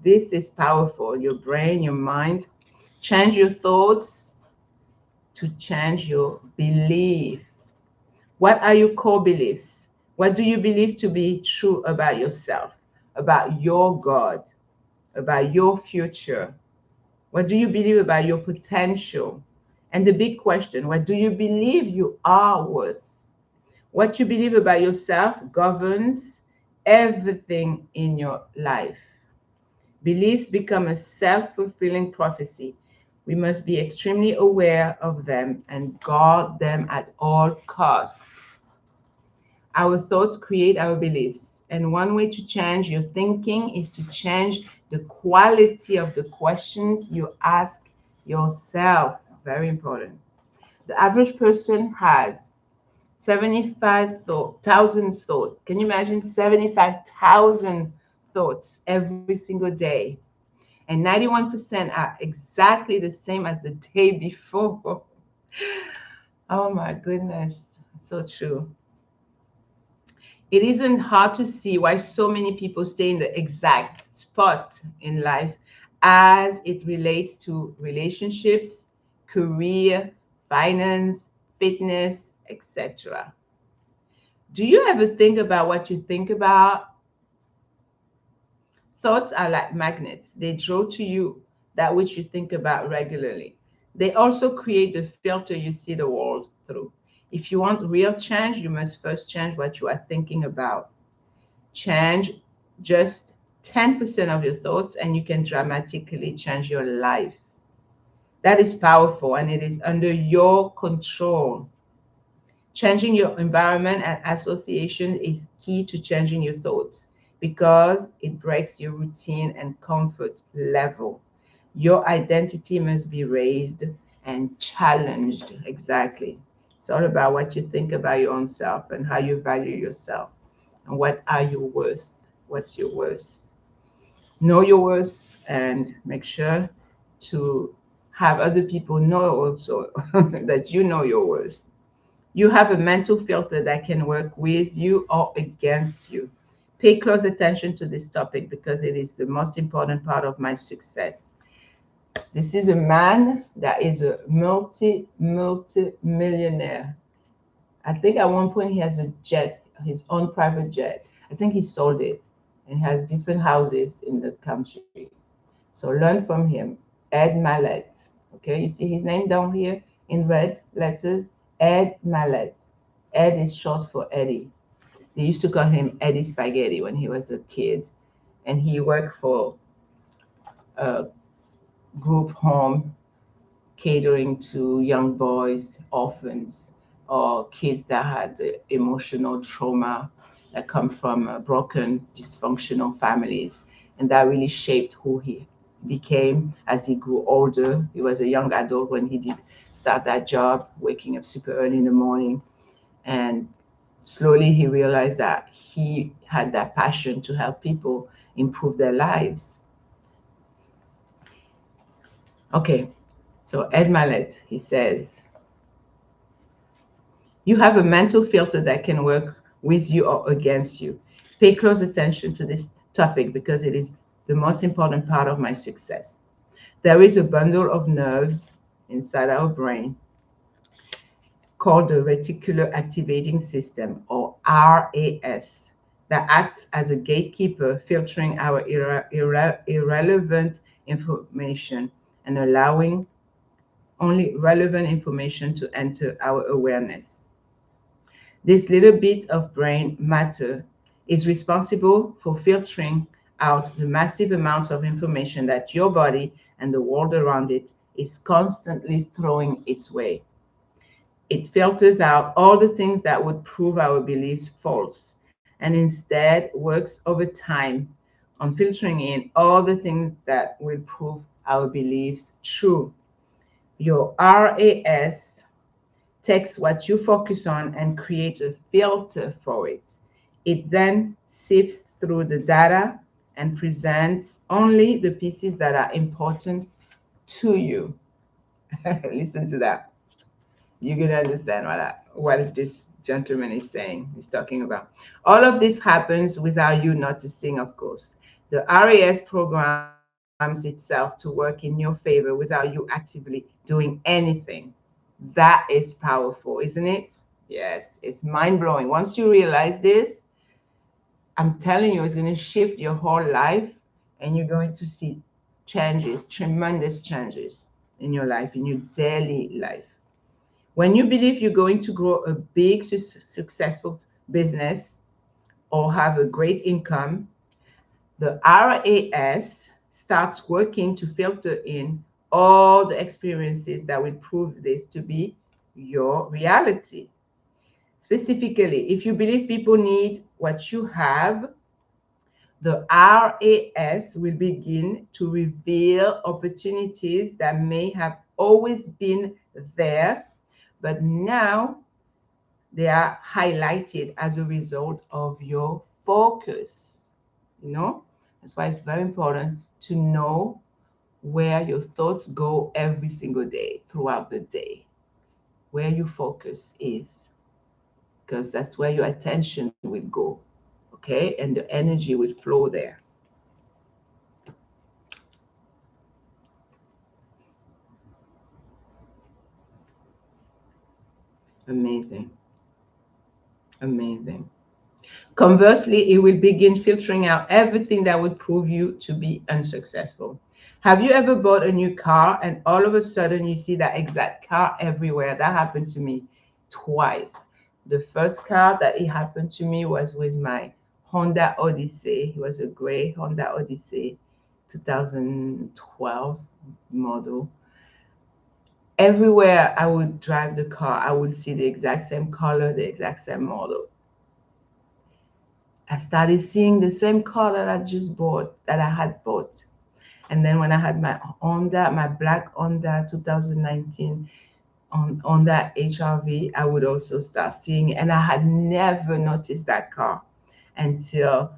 This is powerful. Your brain, your mind. Change your thoughts to change your belief. What are your core beliefs? What do you believe to be true about yourself, about your God, about your future? What do you believe about your potential? And the big question, what do you believe you are worth? What you believe about yourself governs everything in your life. Beliefs become a self fulfilling prophecy. We must be extremely aware of them and guard them at all costs. Our thoughts create our beliefs. And one way to change your thinking is to change the quality of the questions you ask yourself. Very important. The average person has 75,000 thoughts. Can you imagine 75,000 thoughts every single day? And 91% are exactly the same as the day before. Oh my goodness, so true. It isn't hard to see why so many people stay in the exact spot in life as it relates to relationships, career, finance, fitness, etc. Do you ever think about what you think about? Thoughts are like magnets. They draw to you that which you think about regularly. They also create the filter you see the world through. If you want real change, you must first change what you are thinking about. Change just 10% of your thoughts, and you can dramatically change your life. That is powerful, and it is under your control. Changing your environment and association is key to changing your thoughts because it breaks your routine and comfort level. Your identity must be raised and challenged. Exactly. It's all about what you think about your own self and how you value yourself. And what are you worth? What's your worth? Know your worth and make sure to have other people know also that you know your worth. You have a mental filter that can work with you or against you. Pay close attention to this topic because it is the most important part of my success. This is a man that is a multi millionaire. I think at one point he has a jet, his own private jet. I think he sold it and he has different houses in the country. So learn from him. Ed Mallet. Okay, you see his name down here in red letters. Ed Mallet. Ed is short for Eddie. They used to call him Eddie Spaghetti when he was a kid. And he worked for a group home catering to young boys, orphans, or kids that had emotional trauma that come from broken, dysfunctional families. And that really shaped who he became as he grew older. He was a young adult when he did start that job, waking up super early in the morning. And slowly he realized that he had that passion to help people improve their lives. Okay, so Ed Mallet, he says, you have a mental filter that can work with you or against you. Pay close attention to this topic because it is the most important part of my success. There is a bundle of nerves inside our brain called the reticular activating system, or RAS, that acts as a gatekeeper, filtering our irrelevant information and allowing only relevant information to enter our awareness. This little bit of brain matter is responsible for filtering out the massive amounts of information that your body and the world around it is constantly throwing its way. It filters out all the things that would prove our beliefs false and instead works over time on filtering in all the things that will prove our beliefs true. Your RAS takes what you focus on and creates a filter for it. It then sifts through the data and presents only the pieces that are important to you. Listen to that. You're gonna understand what this gentleman is saying, he's talking about. All of this happens without you noticing, of course. The RAS programs itself to work in your favor without you actively doing anything. That is powerful, isn't it? Yes, it's mind-blowing. Once you realize this, I'm telling you, it's going to shift your whole life, and you're going to see changes, tremendous changes in your life, in your daily life. When you believe you're going to grow a big, successful business or have a great income, the RAS starts working to filter in all the experiences that will prove this to be your reality. Specifically, if you believe people need what you have, the RAS will begin to reveal opportunities that may have always been there, but now they are highlighted as a result of your focus. You know, that's why it's very important to know where your thoughts go every single day throughout the day, where your focus is, because that's where your attention will go. Okay, and the energy will flow there. Amazing. Amazing. Conversely, it will begin filtering out everything that would prove you to be unsuccessful. Have you ever bought a new car and all of a sudden you see that exact car everywhere? That happened to me twice. The first car that it happened to me was with my Honda Odyssey. It was a gray Honda Odyssey 2012 model. Everywhere I would drive the car, I would see the exact same color, the exact same model. I started seeing the same car that I just bought, that I had bought. And then when I had my Honda, my black Honda 2019 on that HRV, I would also start seeing it. And I had never noticed that car until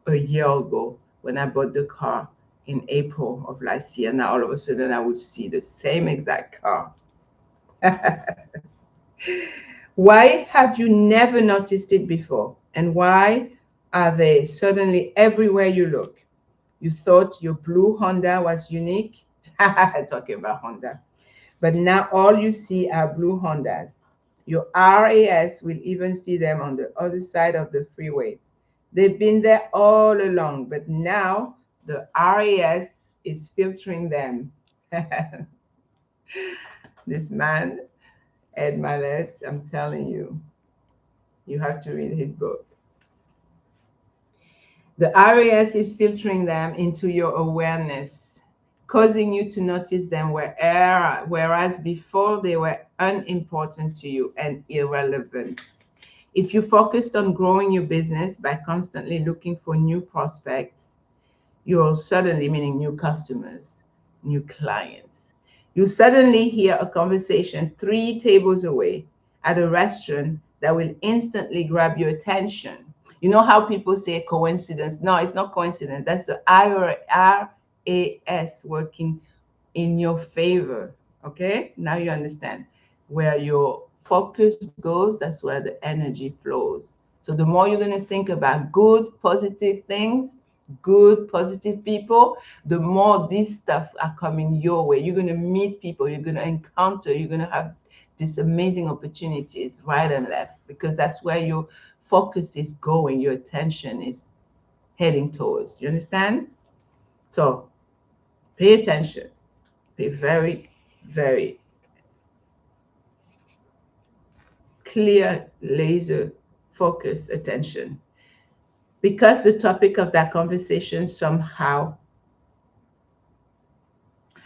a year ago when I bought the car in April of last year. Now all of a sudden I would see the same exact car. Why have you never noticed it before? And why are they suddenly everywhere you look? You thought your blue Honda was unique? Talking about Honda. But now all you see are blue Hondas. Your RAS will even see them on the other side of the freeway. They've been there all along, but now the RAS is filtering them. This man, Ed Mallet, I'm telling you, you have to read his book. The RAS is filtering them into your awareness, causing you to notice them whereas before they were unimportant to you and irrelevant. If you focused on growing your business by constantly looking for new prospects, you'll suddenly, meaning new customers, new clients, you suddenly hear a conversation 3 tables away at a restaurant that will instantly grab your attention. You know how people say coincidence? No, it's not coincidence. That's the RAS working in your favor. Okay? Now you understand. Where your focus goes, that's where the energy flows. So the more you're going to think about good, positive things, good, positive people, the more these stuff are coming your way. You're going to meet people, you're going to encounter, you're going to have these amazing opportunities right and left, because that's where your focus is going, your attention is heading towards. You understand? So pay attention, pay very, very clear, laser focused attention, because the topic of that conversation somehow,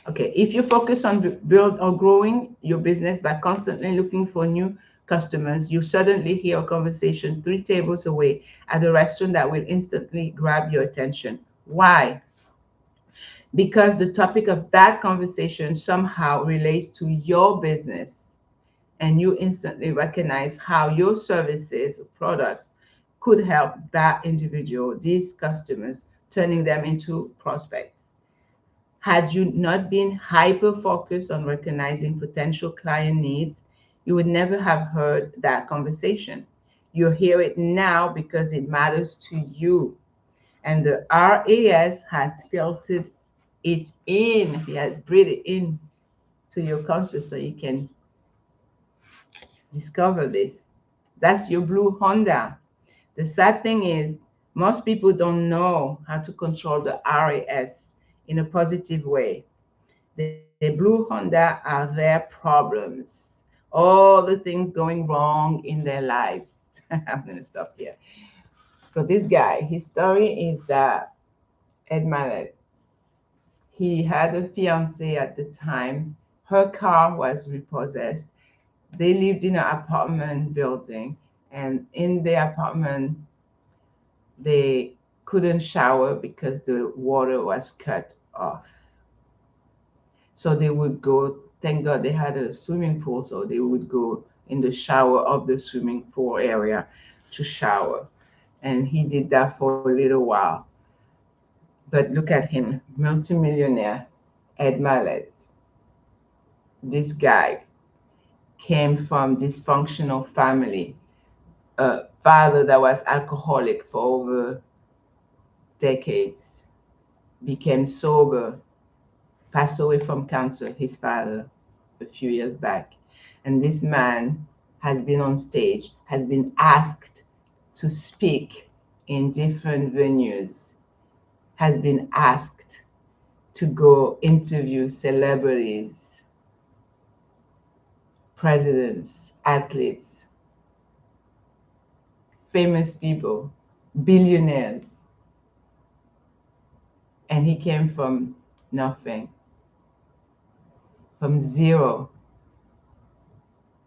okay, if you focus on build or growing your business by constantly looking for new customers, you suddenly hear a conversation 3 tables away at a restaurant that will instantly grab your attention. Why? Because the topic of that conversation somehow relates to your business, and you instantly recognize how your services or products could help that individual, these customers, turning them into prospects. Had you not been hyper focused on recognizing potential client needs, you would never have heard that conversation. You hear it now because it matters to you. And the RAS has filtered it in, he has breathed it in to your conscious so you can discover this. That's your blue Honda. The sad thing is, most people don't know how to control the RAS in a positive way. The blue Honda are their problems, all the things going wrong in their lives. I'm going to stop here. So, this guy, his story is that Ed Mallet, he had a fiancée at the time. Her car was repossessed. They lived in an apartment building, and in the apartment, they couldn't shower because the water was cut off. So they would go, thank God they had a swimming pool, so they would go in the shower of the swimming pool area to shower. And he did that for a little while. But look at him, multimillionaire, Ed Mallet. This guy came from dysfunctional family, a father that was alcoholic for over decades, became sober, passed away from cancer, his father, a few years back. And this man has been on stage, has been asked to speak in different venues, has been asked to go interview celebrities, presidents, athletes, famous people, billionaires. And he came from nothing, from zero.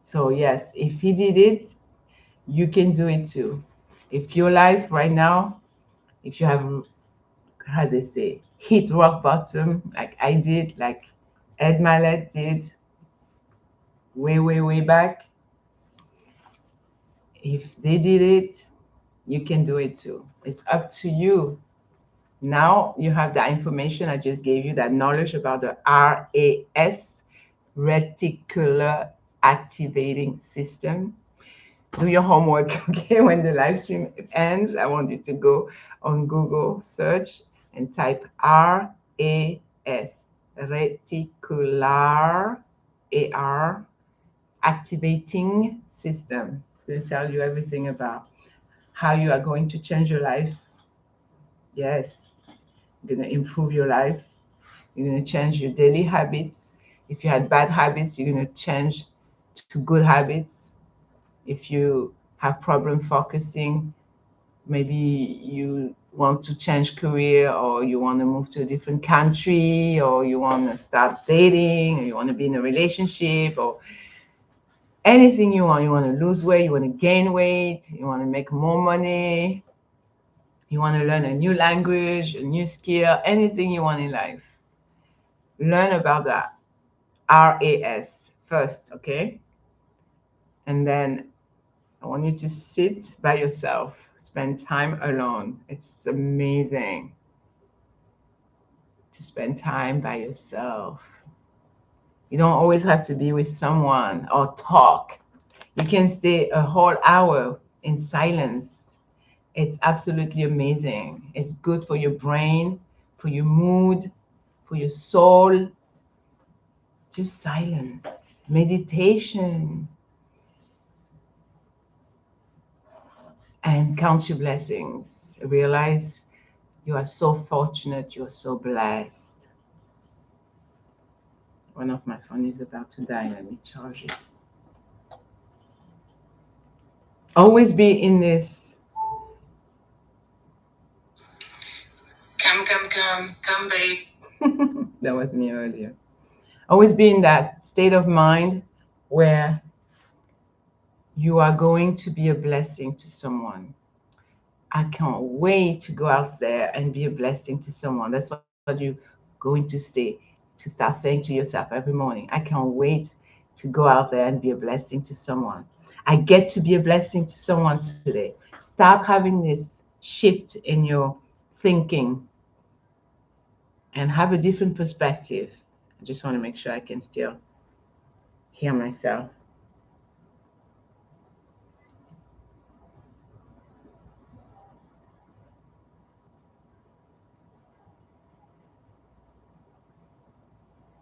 So, yes, if he did it, you can do it too. If your life right now, if you have, how they say, hit rock bottom, like I did, like Ed Mallet did way, way, way back, if they did it, you can do it too. It's up to you. Now you have that information I just gave you, that knowledge about the RAS, reticular activating system. Do your homework, okay? When the live stream ends, I want you to go on Google search and type RAS, reticular, AR, activating system. It's going to tell you everything about how you are going to change your life. Yes, you're going to improve your life. You're going to change your daily habits. If you had bad habits, you're going to change to good habits. If you have problem focusing, maybe you want to change career, or you want to move to a different country, or you want to start dating, or you want to be in a relationship, or anything you want to lose weight, you want to gain weight, you want to make more money, you want to learn a new language, a new skill, anything you want in life, learn about that RAS first, okay? And then I want you to sit by yourself, spend time alone. It's amazing to spend time by yourself. You don't always have to be with someone or talk. You can stay a whole hour in silence. It's absolutely amazing. It's good for your brain, for your mood, for your soul. Just silence. meditation, and count your blessings. Realize you are so fortunate, you are so blessed. One of my phone is about to die. Let me charge it. Always be in this come, babe. That was me earlier. Always be in that state of mind where you are going to be a blessing to someone. I can't wait to go out there and be a blessing to someone. That's what you're going to start saying to yourself every morning. I can't wait to go out there and be a blessing to someone. I get to be a blessing to someone today. Start having this shift in your thinking and have a different perspective. I just want to make sure I can still hear myself.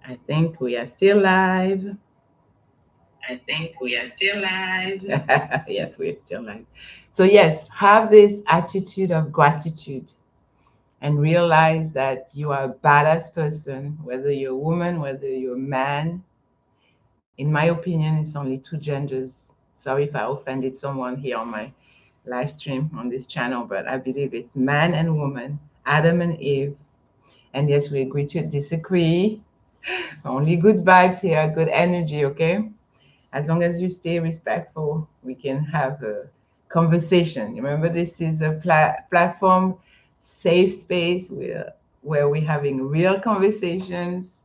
I think we are still live. I think we are still live. Yes, we're still live. So, yes, have this attitude of gratitude and realize that you are a badass person, whether you're a woman, whether you're a man. In my opinion, it's only two genders. Sorry if I offended someone here on my live stream on this channel, but I believe it's man and woman, Adam and Eve. And yes, we agree to disagree. Only good vibes here, good energy, okay? As long as you stay respectful, we can have a conversation. Remember, this is a platform, safe space where we're having real conversations,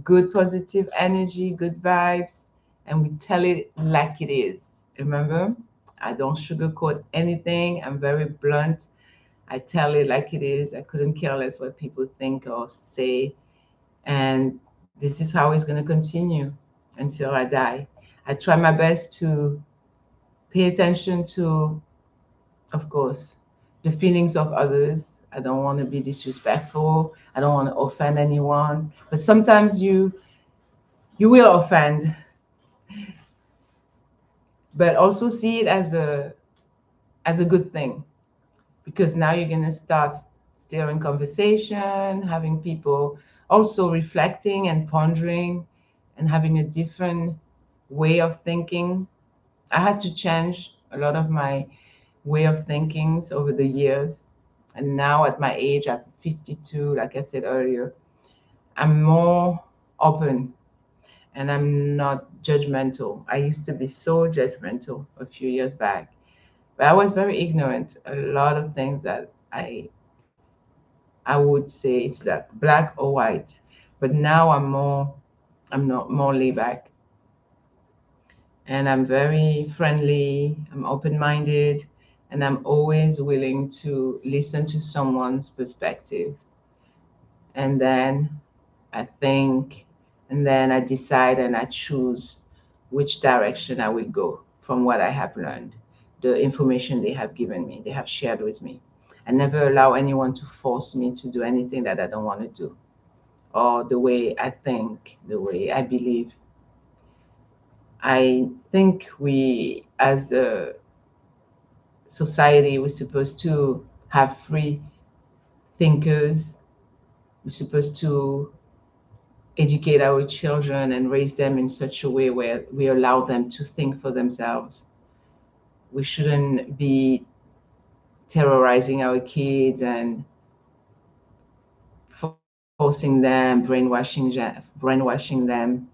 good positive energy, good vibes, and we tell it like it is. Remember, I don't sugarcoat anything. I'm very blunt. I tell it like it is. I couldn't care less what people think or say. And this is how it's going to continue until I die. I try my best to pay attention to, of course, the feelings of others. I don't want to be disrespectful. I don't want to offend anyone. But sometimes you will offend, but also see it as a good thing, because now you're going to start steering conversation, having people also reflecting and pondering and having a different way of thinking. I had to change a lot of my way of thinking over the years. And now at my age, I'm 52, like I said earlier, I'm more open and I'm not judgmental. I used to be so judgmental a few years back, but I was very ignorant. A lot of things that I would say it's like black or white. But now I'm not more laid back, and I'm very friendly, I'm open-minded, and I'm always willing to listen to someone's perspective. And then I think, and then I decide and I choose which direction I will go from what I have learned, the information they have given me, they have shared with me. I never allow anyone to force me to do anything that I don't want to do, or the way I think, the way I believe. I think we, as a society, we're supposed to have free thinkers. We're supposed to educate our children and raise them in such a way where we allow them to think for themselves. We shouldn't be terrorizing our kids and forcing them, brainwashing them.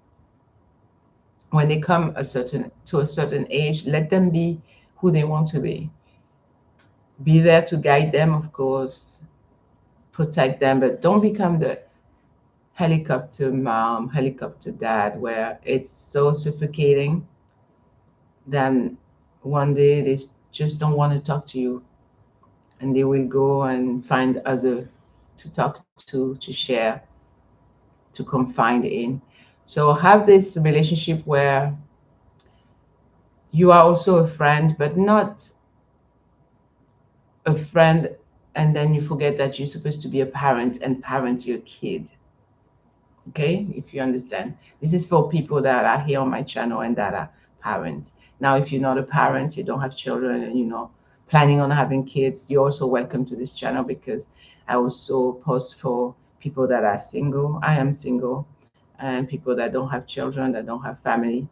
When they come to a certain age, let them be who they want to be. Be there to guide them, of course, protect them, but don't become the helicopter mom, helicopter dad, where it's so suffocating. Then one day they just don't want to talk to you, and they will go and find others to talk to share, to confide in. So have this relationship where you are also a friend, but not a friend and then you forget that you're supposed to be a parent and parent your kid. Okay, if you understand. This is for people that are here on my channel and that are parents. Now, if you're not a parent, you don't have children, and planning on having kids, you're also welcome to this channel, because I also post for people that are single. I am single, and people that don't have children, that don't have family.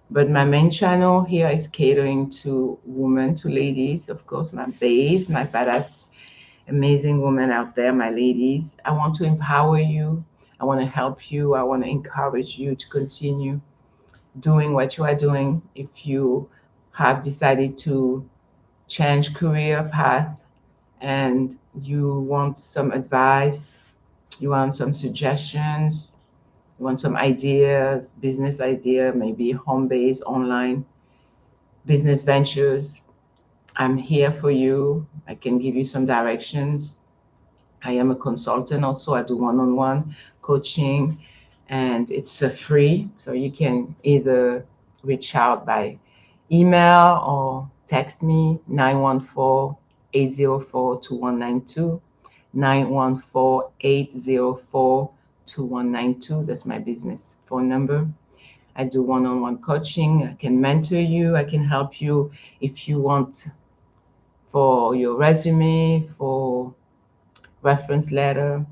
But my main channel here is catering to women, to ladies, of course, my babes, my badass, amazing women out there, my ladies. I want to empower you. I want to help you. I want to encourage you to continue doing what you are doing. If you have decided to change career path and you want some advice, you want some suggestions, you want some ideas, business idea, maybe home based, online business ventures, I'm here for you. I can give you some directions. I am a consultant also. I do one-on-one coaching, and it's free. So you can either reach out by email or text me 914-804-2192, 914-804-2192. That's my business phone number. I do one-on-one coaching. I can mentor you. I can help you if you want for your resume, for reference letter.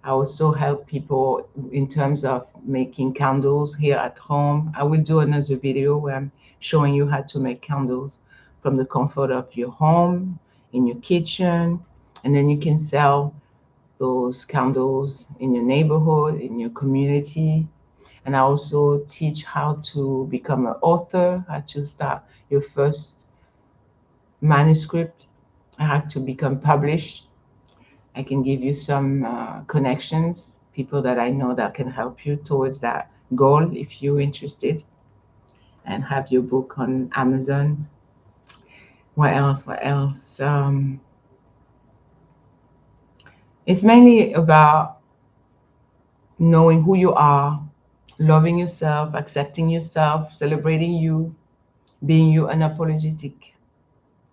I also help people in terms of making candles here at home. I will do another video where I'm showing you how to make candles from the comfort of your home, in your kitchen, and then you can sell those candles in your neighborhood, in your community. And I also teach how to become an author, how to start your first manuscript, how to become published. I can give you some connections, people that I know that can help you towards that goal if you're interested, and have your book on Amazon. What else? What else? It's mainly about knowing who you are, loving yourself, accepting yourself, celebrating you, being you unapologetic,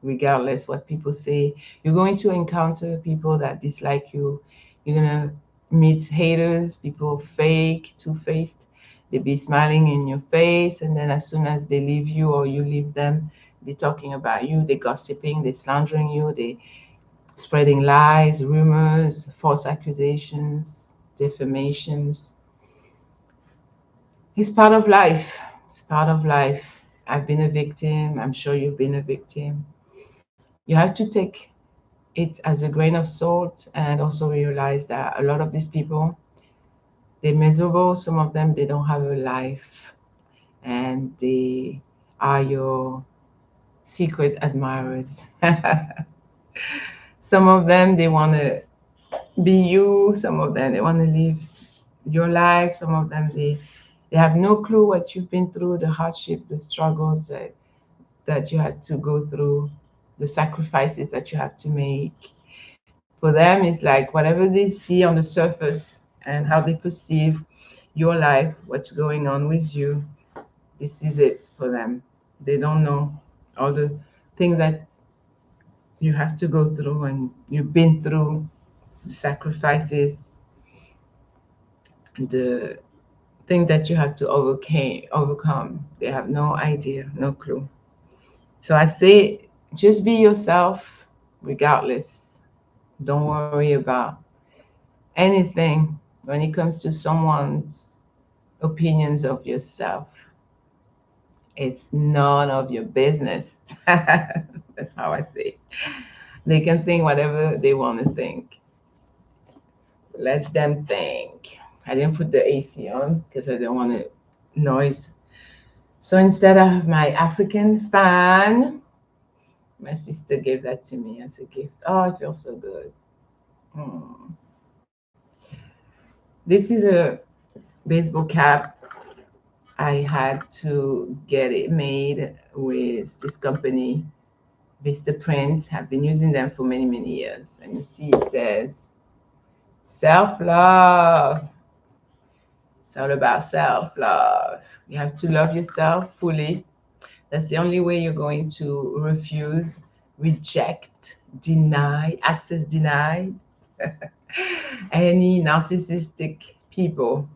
regardless what people say. You're going to encounter people that dislike you. You're gonna meet haters, people fake, two-faced. They be smiling in your face, and then as soon as they leave you or you leave them, they're talking about you, they're gossiping, they're slandering you, they spreading lies, rumors, false accusations, defamations. It's part of life. It's part of life. I've been a victim. I'm sure you've been a victim. You have to take it as a grain of salt, and also realize that a lot of these people, they're miserable. Some of them, they don't have a life, and they are your secret admirers. Some of them, they want to be you. Some of them, they want to live your life. Some of them, they have no clue what you've been through, the hardship, the struggles that you had to go through, the sacrifices that you have to make. For them, it's like whatever they see on the surface and how they perceive your life, what's going on with you, this is it for them. They don't know all the things that you have to go through and you've been through, the sacrifices, the thing that you have to overcome. They have no idea, no clue. So I say, just be yourself regardless. Don't worry about anything when it comes to someone's opinions of yourself. It's none of your business. That's how I say it. They can think whatever they want to think. Let them think. I didn't put the AC on because I didn't want it noise. So instead, I have my African fan. My sister gave that to me as a gift. Oh, it feels so good. Mm. This is a baseball cap. I had to get it made with this company, Vista Print. I've been using them for many, many years. And you see, it says self love. It's all about self love. You have to love yourself fully. That's the only way you're going to refuse, reject, deny, access denied. any narcissistic people,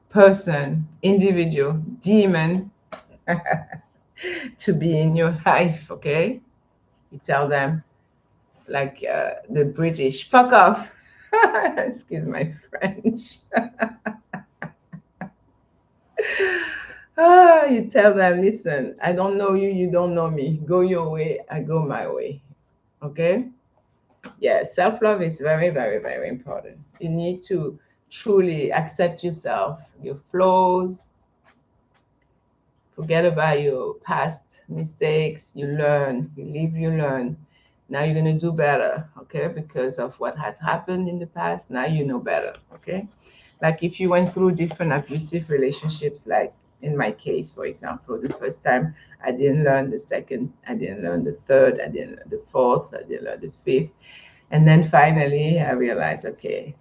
person, individual, demon to be in your life, okay? You tell them, like the British, fuck off. Excuse my French. You tell them, listen, I don't know you, you don't know me. Go your way, I go my way. Okay? Yeah, self love is very, very, very important. You need to truly accept yourself, your flaws, forget about your past mistakes. You learn, you live, you learn. Now you're going to do better, okay? Because of what has happened in the past, now you know better, okay? Like if you went through different abusive relationships, like in my case, for example, the first time I didn't learn, the second, I didn't learn, the third, I didn't learn, the fourth, I didn't learn, the fifth. And then finally, I realized, okay,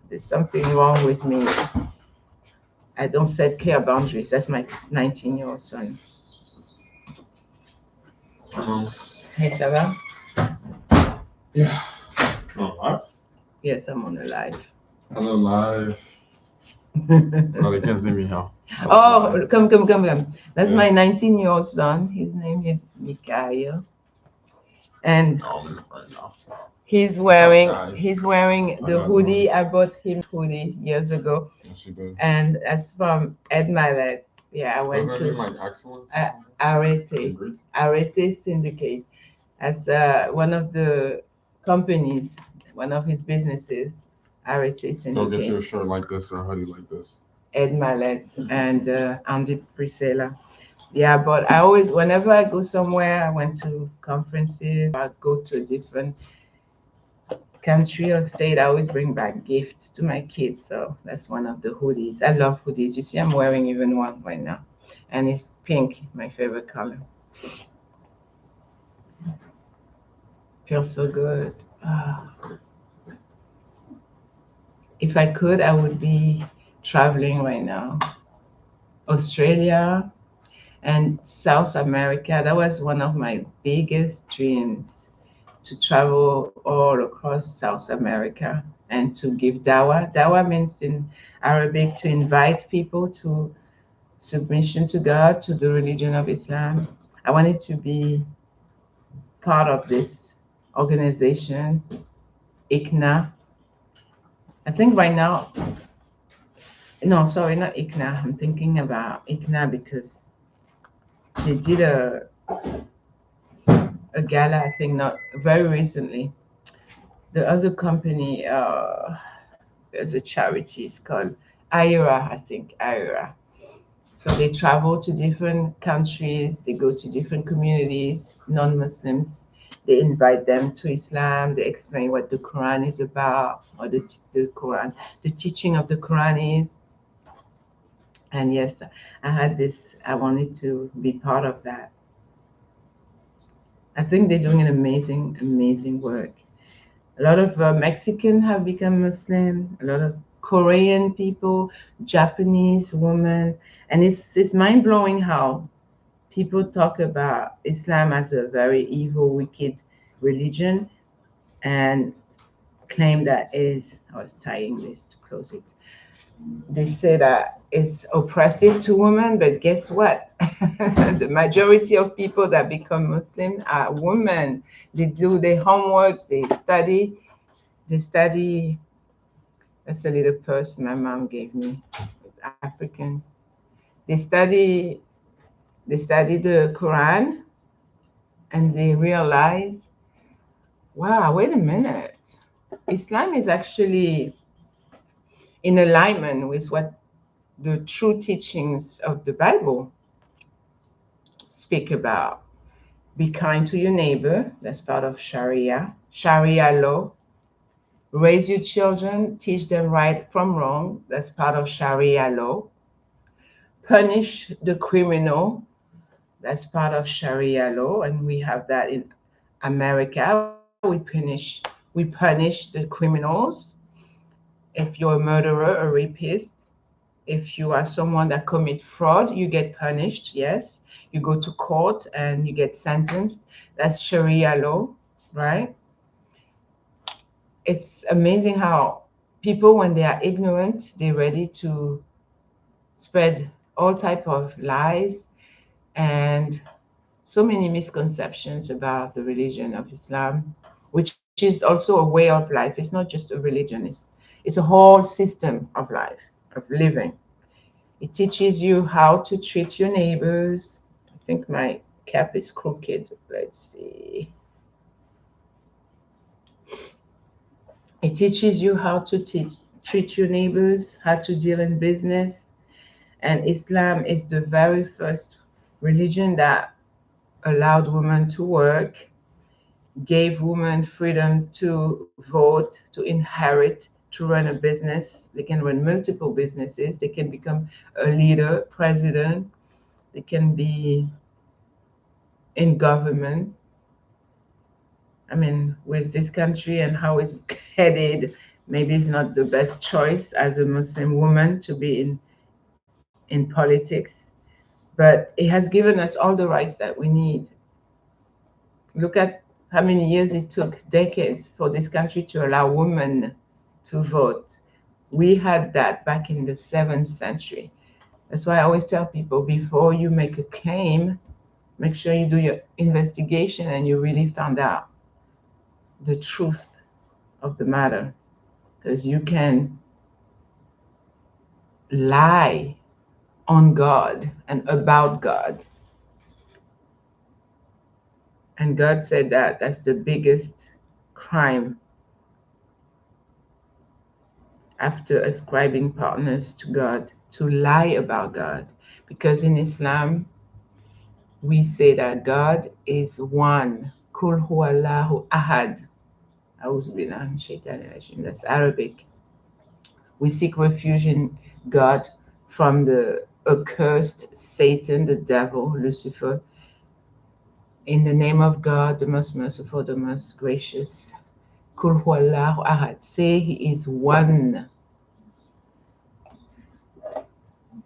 there's something wrong with me. I don't set clear boundaries. That's my 19-year-old son. Hey, ça va? Yeah. On live? Yes, I'm on a live. Hello, live. No, they can't see me how. Oh, come. That's Yeah. my 19-year-old son. His name is Mikhail. And Oh, I'm right now. he's wearing guys? the y'all hoodie. doing? I bought him hoodie years ago. Yes, you did. And that's from Ed Milet. Yeah, I went Doesn't that mean to like excellence? Arete. In Greek? Arete Syndicate as one of the companies, one of his businesses, Arete Go get you a Syndicate, shirt like this or a hoodie like this. Ed Mallet and Andy Priscilla. Yeah, but I always, whenever I go somewhere, I went to conferences, I go to a different country or state, I always bring back gifts to my kids. So that's one of the hoodies. I love hoodies. You see, I'm wearing even one right now, and it's pink, my favorite color. Feels so good. Ah. If I could, I would be traveling right now. Australia and South America. That was one of my biggest dreams to travel all across South America and to give dawa. Dawa means in Arabic to invite people to submission to God, to the religion of Islam. I wanted to be part of this organization, ICNA. I think right now, no, sorry, not ICNA. I'm thinking about ICNA because they did a gala, I think not very recently. The other company, there's a charity, it's called IRA, I think, IRA. So they travel to different countries, they go to different communities, non-Muslims. They invite them to Islam, they explain what the Quran is about, or the Quran, the teaching of the Quran is. And yes, I had this, I wanted to be part of that. I think they're doing an amazing, amazing work. A lot of Mexican have become Muslim. A lot of Korean people, Japanese women, and it's mind blowing how people talk about Islam as a very evil, wicked religion, and claim that is. I was tying this to close it. They say that it's oppressive to women, but guess what? The majority of people that become Muslim are women. They do their homework, they study. That's a little purse my mom gave me. It's African. They study they study the Quran and they realize, wow, wait a minute. Islam is actually in alignment with what the true teachings of the Bible speak about. Be kind to your neighbor, that's part of Sharia. Sharia law. Raise your children, teach them right from wrong, that's part of Sharia law. Punish the criminal, that's part of Sharia law, and we have that in America. We punish the criminals. If you're a murderer, a rapist, if you are someone that commit fraud, you get punished. Yes, you go to court and you get sentenced. That's Sharia law, right? It's amazing how people, when they are ignorant, they're ready to spread all type of lies and so many misconceptions about the religion of Islam, which is also a way of life. It's not just a religion, it's a whole system of life, of living. It teaches you how to treat your neighbors. I think my cap is crooked. Let's see. It teaches you how to treat your neighbors, how to deal in business. And Islam is the very first religion that allowed women to work, gave women freedom to vote, to inherit, to run a business. They can run multiple businesses. They can become a leader, president. They can be in government. I mean, with this country and how it's headed, maybe it's not the best choice as a Muslim woman to be in politics. But it has given us all the rights that we need. Look at how many years it took, decades, for this country to allow women to vote. We had that back in the 7th century. That's why I always tell people, before you make a claim, make sure you do your investigation and you really found out the truth of the matter. Because you can lie on God and about God. And God said that that's the biggest crime after ascribing partners to God, to lie about God. Because in Islam, we say that God is one. Kul huwallahu ahad. That's Arabic. We seek refuge in God from the accursed Satan, the devil, Lucifer. In the name of God, the most merciful, the most gracious. Kul huwallahu ahad. Say He is one.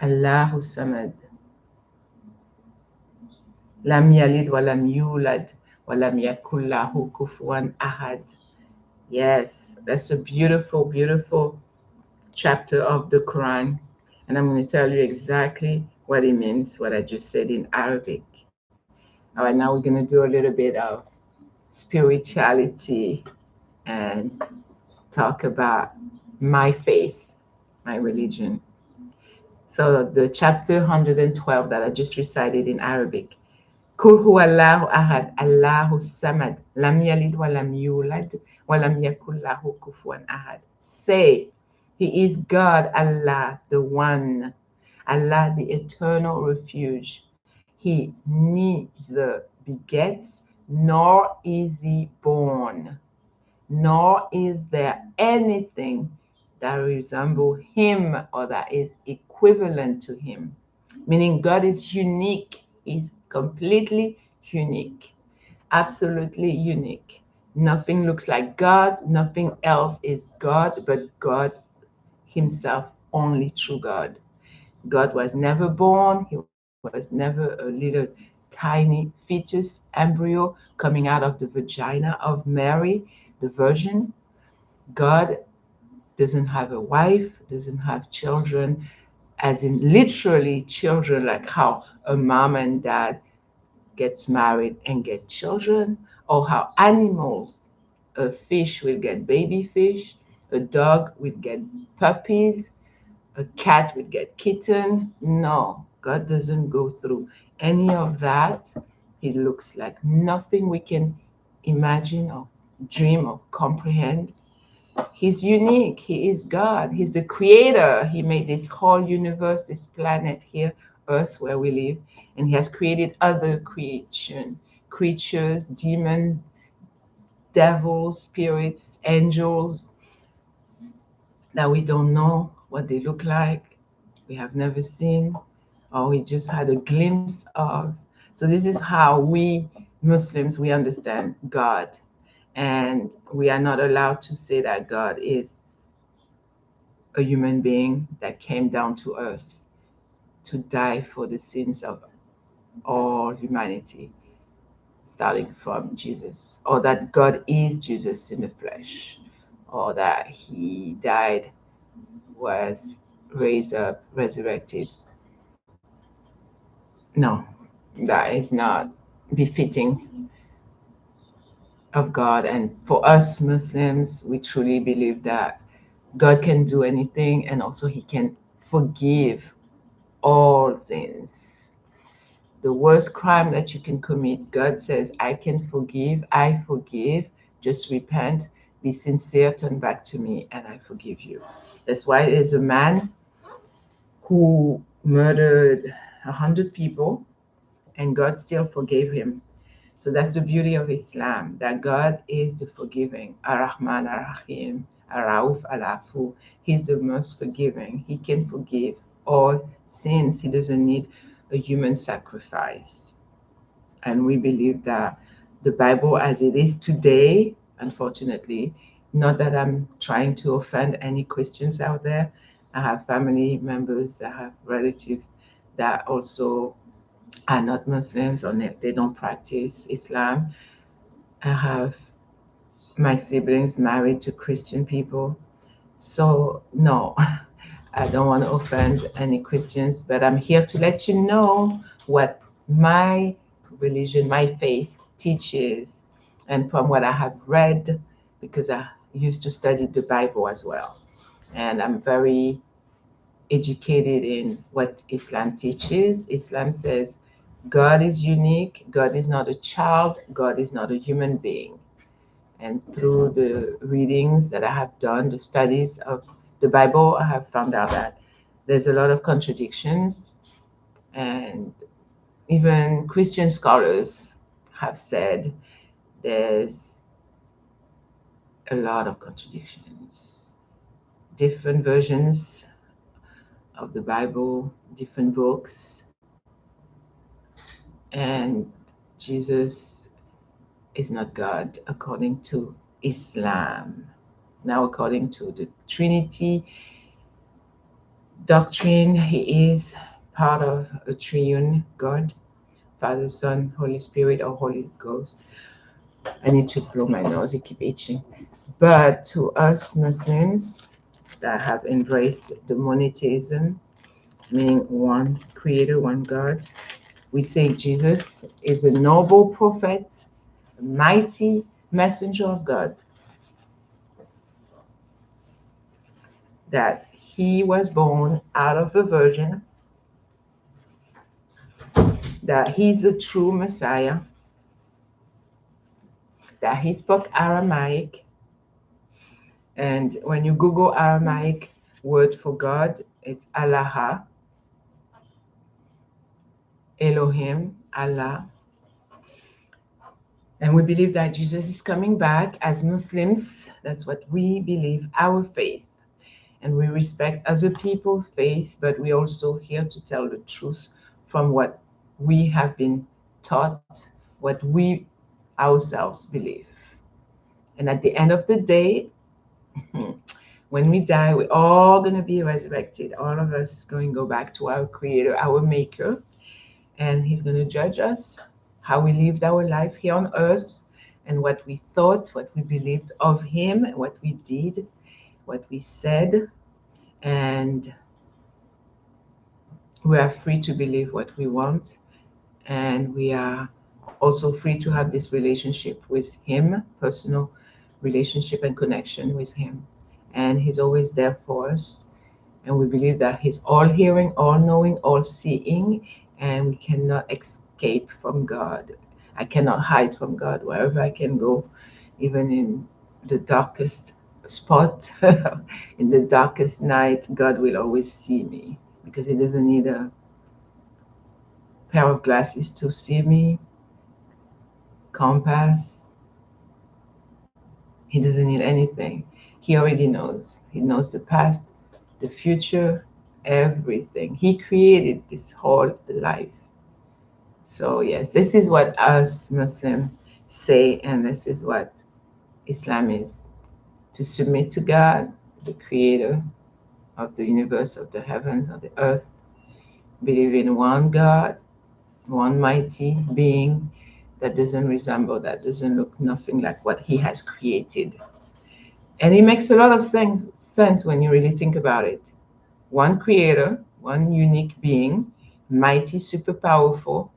Allahu samad. Lam yalid wa lam yulad wa lam yakul lahu kufuwan ahad. Yes, that's a beautiful, beautiful chapter of the Quran. And I'm going to tell you exactly what it means, what I just said in Arabic. All right, now we're going to do a little bit of spirituality and talk about my faith, my religion. So the chapter 112 that I just recited in Arabic. Kul huwa Allahu ahad, Allahu samad, lam yalid wa lam yulad, wa lam yakul lahu kufuwan ahad. Say, He is God, Allah, the one, Allah, the eternal refuge. He neither begets nor is he born, nor is there anything that resembles him or that is equivalent to him. Meaning God is unique, He's completely unique, absolutely unique. Nothing looks like God, nothing else is God but God Himself, only true God. God was never born, He was never a little tiny fetus, embryo coming out of the vagina of Mary, the Virgin. God doesn't have a wife, doesn't have children, as in literally children, like how a mom and dad gets married and get children, or how animals, a fish will get baby fish, a dog will get puppies, a cat would get kitten. No, God doesn't go through any of that. He looks like nothing we can imagine or dream or comprehend. He's unique. He is God. He's the creator. He made this whole universe, this planet here, Earth, where we live. And He has created other creatures, demons, devils, spirits, angels that we don't know what they look like. We have never seen, or we just had a glimpse of. So this is how we Muslims, we understand God. And we are not allowed to say that God is a human being that came down to earth to die for the sins of all humanity, starting from Jesus, or that God is Jesus in the flesh, or that he died, was raised up, resurrected. No, that is not befitting of God. And for us Muslims, we truly believe that God can do anything, and also He can forgive all things. The worst crime that you can commit, God says, I can forgive, I forgive. Just repent, be sincere, turn back to me, and I forgive you. That's why there's a man who murdered 100 people, and God still forgave him. So that's the beauty of Islam, that God is the forgiving, Ar-Rahman, Ar-Rahim, Ar-Rauf, Al-Afu. He's the most forgiving. He can forgive all sins. He doesn't need a human sacrifice. And we believe that the Bible as it is today, unfortunately, not that I'm trying to offend any Christians out there. I have family members, I have relatives that also are not Muslims, or they don't practice Islam. I have my siblings married to Christian people. So, no, I don't want to offend any Christians, but I'm here to let you know what my religion, my faith teaches, and from what I have read, because I used to study the Bible as well. And I'm very educated in what Islam teaches. Islam says God is unique, God is not a child, God is not a human being. And through the readings that I have done, the studies of the Bible, I have found out that there's a lot of contradictions, and even Christian scholars have said there's a lot of contradictions, different versions of the Bible, different books, and Jesus is not God according to Islam. Now, according to the Trinity doctrine, He is part of a triune God, Father, Son, Holy Spirit, or Holy Ghost. I need to blow my nose, it keeps itching. But to us Muslims that have embraced the monotheism, meaning one creator, one God, we say Jesus is a noble prophet, a mighty messenger of God, that he was born out of a virgin, that he's a true Messiah, that he spoke Aramaic. And when you Google Aramaic word for God, it's Allah, Elohim, Allah. And we believe that Jesus is coming back. As Muslims, that's what we believe, our faith. And we respect other people's faith, but we're also here to tell the truth from what we have been taught, what we ourselves believe. And at the end of the day, when we die, we're all going to be resurrected. All of us going to go back to our Creator, our Maker, and He's going to judge us, how we lived our life here on earth, and what we thought, what we believed of Him, what we did, what we said. And we are free to believe what we want, and we are also free to have this relationship with Him, personal relationship and connection with Him. And He's always there for us. And we believe that He's all hearing, all knowing, all seeing, and we cannot escape from God. I cannot hide from God wherever I can go, even in the darkest spot, in the darkest night, God will always see me, because He doesn't need a pair of glasses to see me, compass. He doesn't need anything. He already knows. He knows the past, the future, everything. He created this whole life. So yes, this is what us Muslims say, and this is what Islam is: to submit to God, the creator of the universe, of the heaven, of the earth, believe in one God, one mighty being that doesn't resemble, that doesn't look nothing like what He has created. And it makes a lot of sense when you really think about it. One creator, one unique being, mighty, super powerful.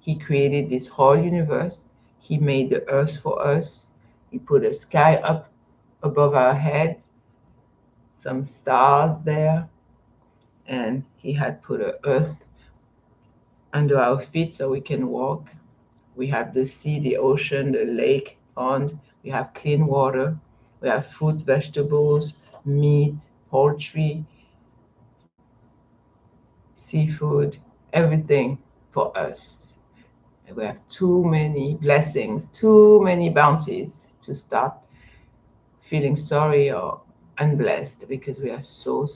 He created this whole universe. He made the earth for us. He put a sky up above our head, some stars there, and he had put a earth under our feet so we can walk. We have the sea, the ocean, the lake, pond. We have clean water. We have fruit, vegetables, meat, poultry, seafood, everything for us. And we have too many blessings, too many bounties to start feeling sorry or unblessed because we are so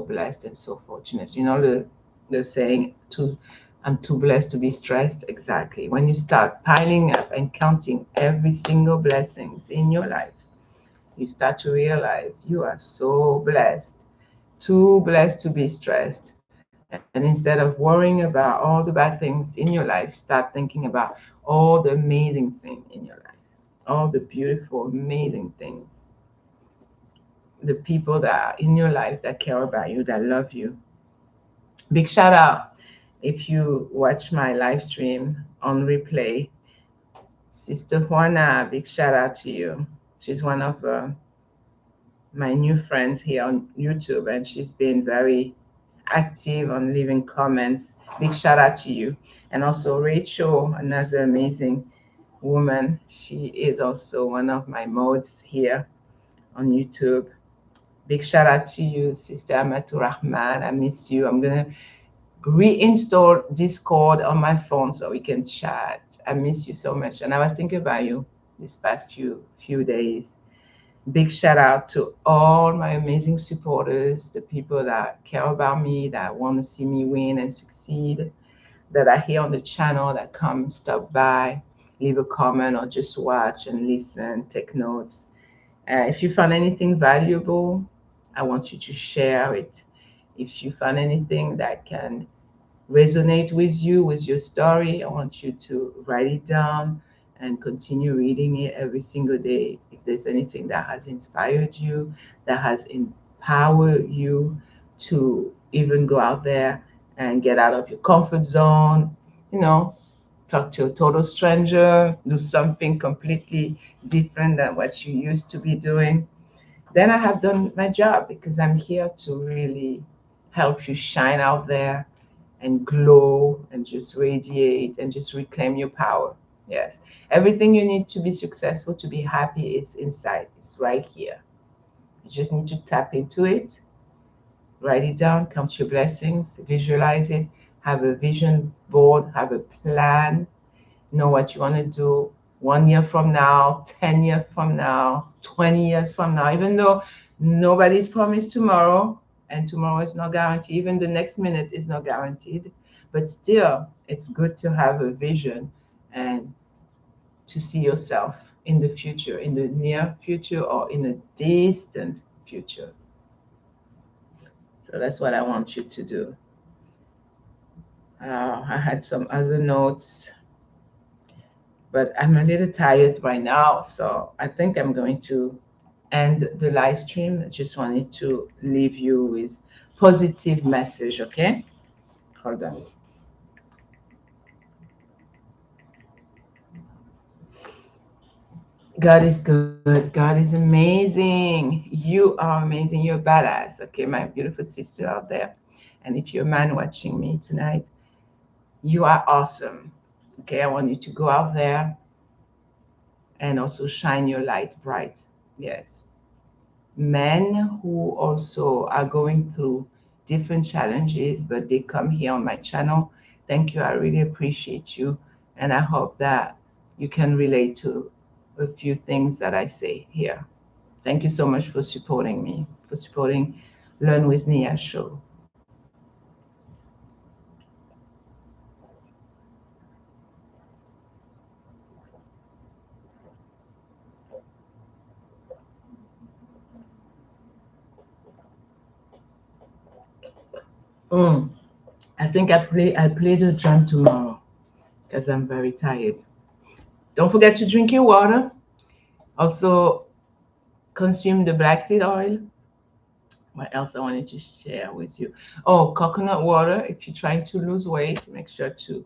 blessed and so fortunate. You know the saying, too, I'm too blessed to be stressed. Exactly. When you start piling up and counting every single blessings in your life, you start to realize you are so blessed, too blessed to be stressed. And instead of worrying about all the bad things in your life, start thinking about all the amazing things in your life, all the beautiful, amazing things, the people that are in your life that care about you, that love you. Big shout out if you watch my live stream on replay. Sister Juana, big shout out to you. She's one of my new friends here on YouTube, and she's been very active on leaving comments. Big shout out to you. And also Rachel, another amazing woman. She is also one of my mods here on YouTube. Big shout out to you, Sister Amatur Rahman. I miss you. I'm gonna reinstall Discord on my phone so we can chat. I miss you so much, and I was thinking about you these past few days. Big shout out to all my amazing supporters, the people that care about me, that want to see me win and succeed, that are here on the channel, that come, stop by, leave a comment, or just watch and listen, take notes. If you found anything valuable, I want you to share it. If you found anything that can resonate with you, with your story, I want you to write it down and continue reading it every single day. If there's anything that has inspired you, that has empowered you to even go out there and get out of your comfort zone, you know, talk to a total stranger, do something completely different than what you used to be doing, then I have done my job because I'm here to really help you shine out there and glow and just radiate and just reclaim your power. Yes. Everything you need to be successful, to be happy is inside. It's right here. You just need to tap into it, write it down, count your blessings, visualize it, have a vision board, have a plan, know what you want to do 1 year from now, 10 years from now, 20 years from now, even though nobody's promised tomorrow and tomorrow is not guaranteed, even the next minute is not guaranteed. But still, it's good to have a vision and to see yourself in the future, in the near future or in a distant future. So that's what I want you to do. I had some other notes, but I'm a little tired right now, so I think I'm going to end the live stream. I just wanted to leave you with positive message, okay? Hold on. God is good. God is amazing. You are amazing. You're badass, okay, my beautiful sister out there. And if you're a man watching me tonight, you are awesome. Okay, I want you to go out there and also shine your light bright. Yes. Men who also are going through different challenges, but they come here on my channel. Thank you. I really appreciate you. And I hope that you can relate to a few things that I say here. Thank you so much for supporting me, for supporting Learn with Nia show. Mm, I think I play the drum tomorrow because I'm very tired. Don't forget to drink your water. Also, Consume the black seed oil. What else I wanted to share with you? Oh, coconut water. If you're trying to lose weight, make sure to,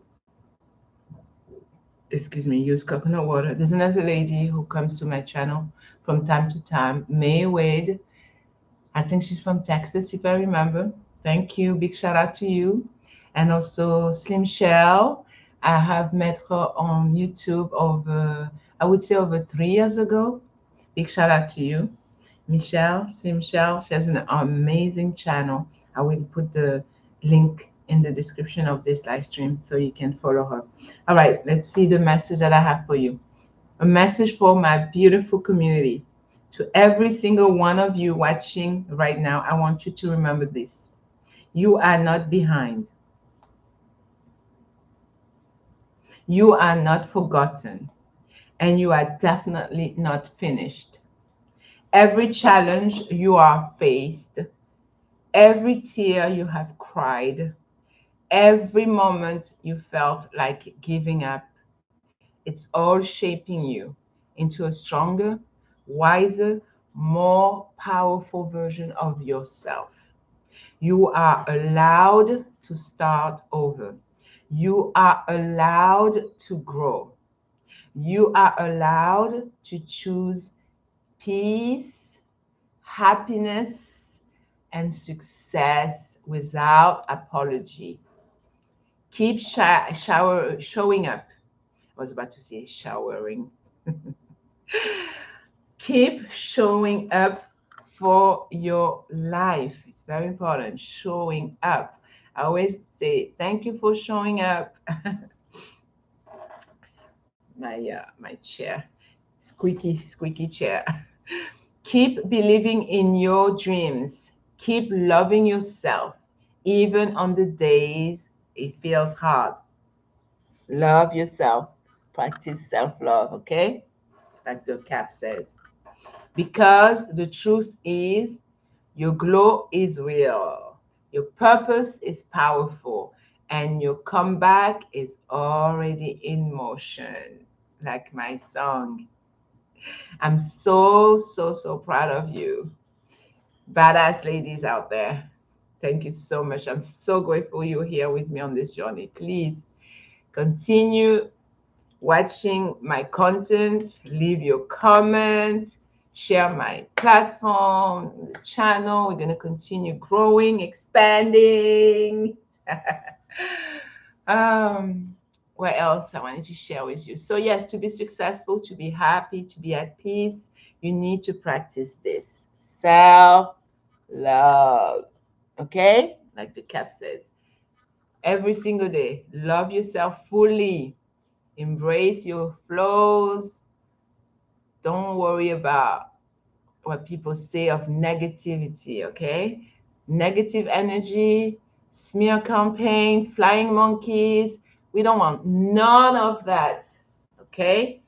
excuse me, use coconut water. There's another lady who comes to my channel from time to time, May Wade. I think she's from Texas, if I remember. Thank you. Big shout out to you. And also Slim Shell. I have met her on YouTube over, I would say over 3 years ago. Big shout out to you. Michelle, Slim Shell. She has an amazing channel. I will put the link in the description of this live stream so you can follow her. All right, let's see the message that I have for you. A message for my beautiful community. To every single one of you watching right now, I want you to remember this. You are not behind. You are not forgotten. And you are definitely not finished. Every challenge you are faced, every tear you have cried, every moment you felt like giving up, it's all shaping you into a stronger, wiser, more powerful version of yourself. You are allowed to start over. You are allowed to grow. You are allowed to choose peace, happiness, and success without apology. Keep showing up. I was about to say showering. Keep showing up for your life. It's very important. Showing up. I always say thank you for showing up. My chair, squeaky chair. Keep believing in your dreams. Keep loving yourself, even on the days it feels hard. Love yourself. Practice self-love. Okay, like the cap says. Because the truth is, your glow is real, your purpose is powerful, and your comeback is already in motion. Like my song. I'm so proud of you. Badass ladies out there. Thank you so much. I'm so grateful you're here with me on this journey. Please continue watching my content, leave your comments, share my platform, the channel. We're going to continue growing, expanding. um, what else I wanted to share with you? So, yes, to be successful, to be happy, to be at peace, you need to practice this self love. Okay? Like the cap says, every single day, love yourself fully. Embrace your flaws. Don't worry about what people say of negativity, okay? Negative energy, smear campaign, flying monkeys. We don't want none of that, okay?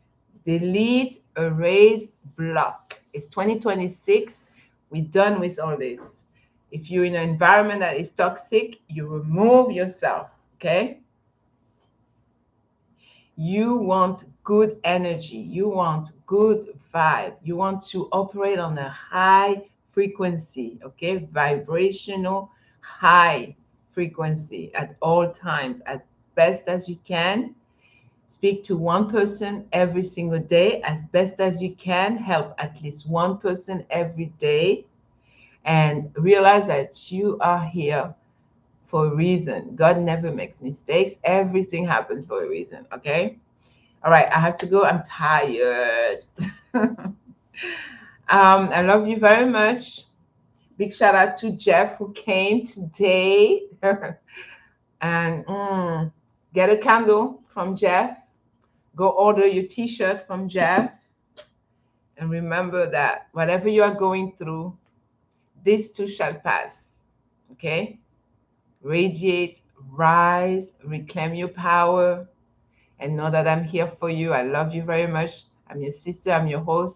Delete, erase, block. It's 2026. We're done with all this. If you're in an environment that is toxic, you remove yourself, okay? You want good energy. You want good vibe. You want to operate on a high frequency, okay? Vibrational high frequency at all times, as best as you can. Speak to one person every single day as best as you can. Help at least one person every day. And realize that you are here for a reason. God never makes mistakes. Everything happens for a reason, okay? All right, I have to go. I'm tired. I love you very much. Big shout out to Jeff who came today. And get a candle from Jeff. Go order your t-shirt from Jeff. And remember that whatever you are going through, this too shall pass. Okay? Radiate, rise, reclaim your power, and know that I'm here for you. I love you very much. I'm your sister. I'm your host.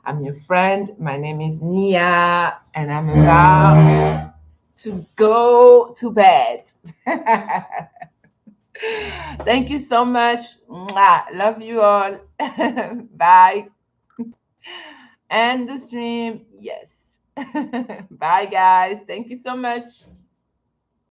I'm your friend. My name is Nia, and I'm about to go to bed. Thank you so much. Mwah. Love you all. Bye. End the stream. Yes. Bye, guys. Thank you so much.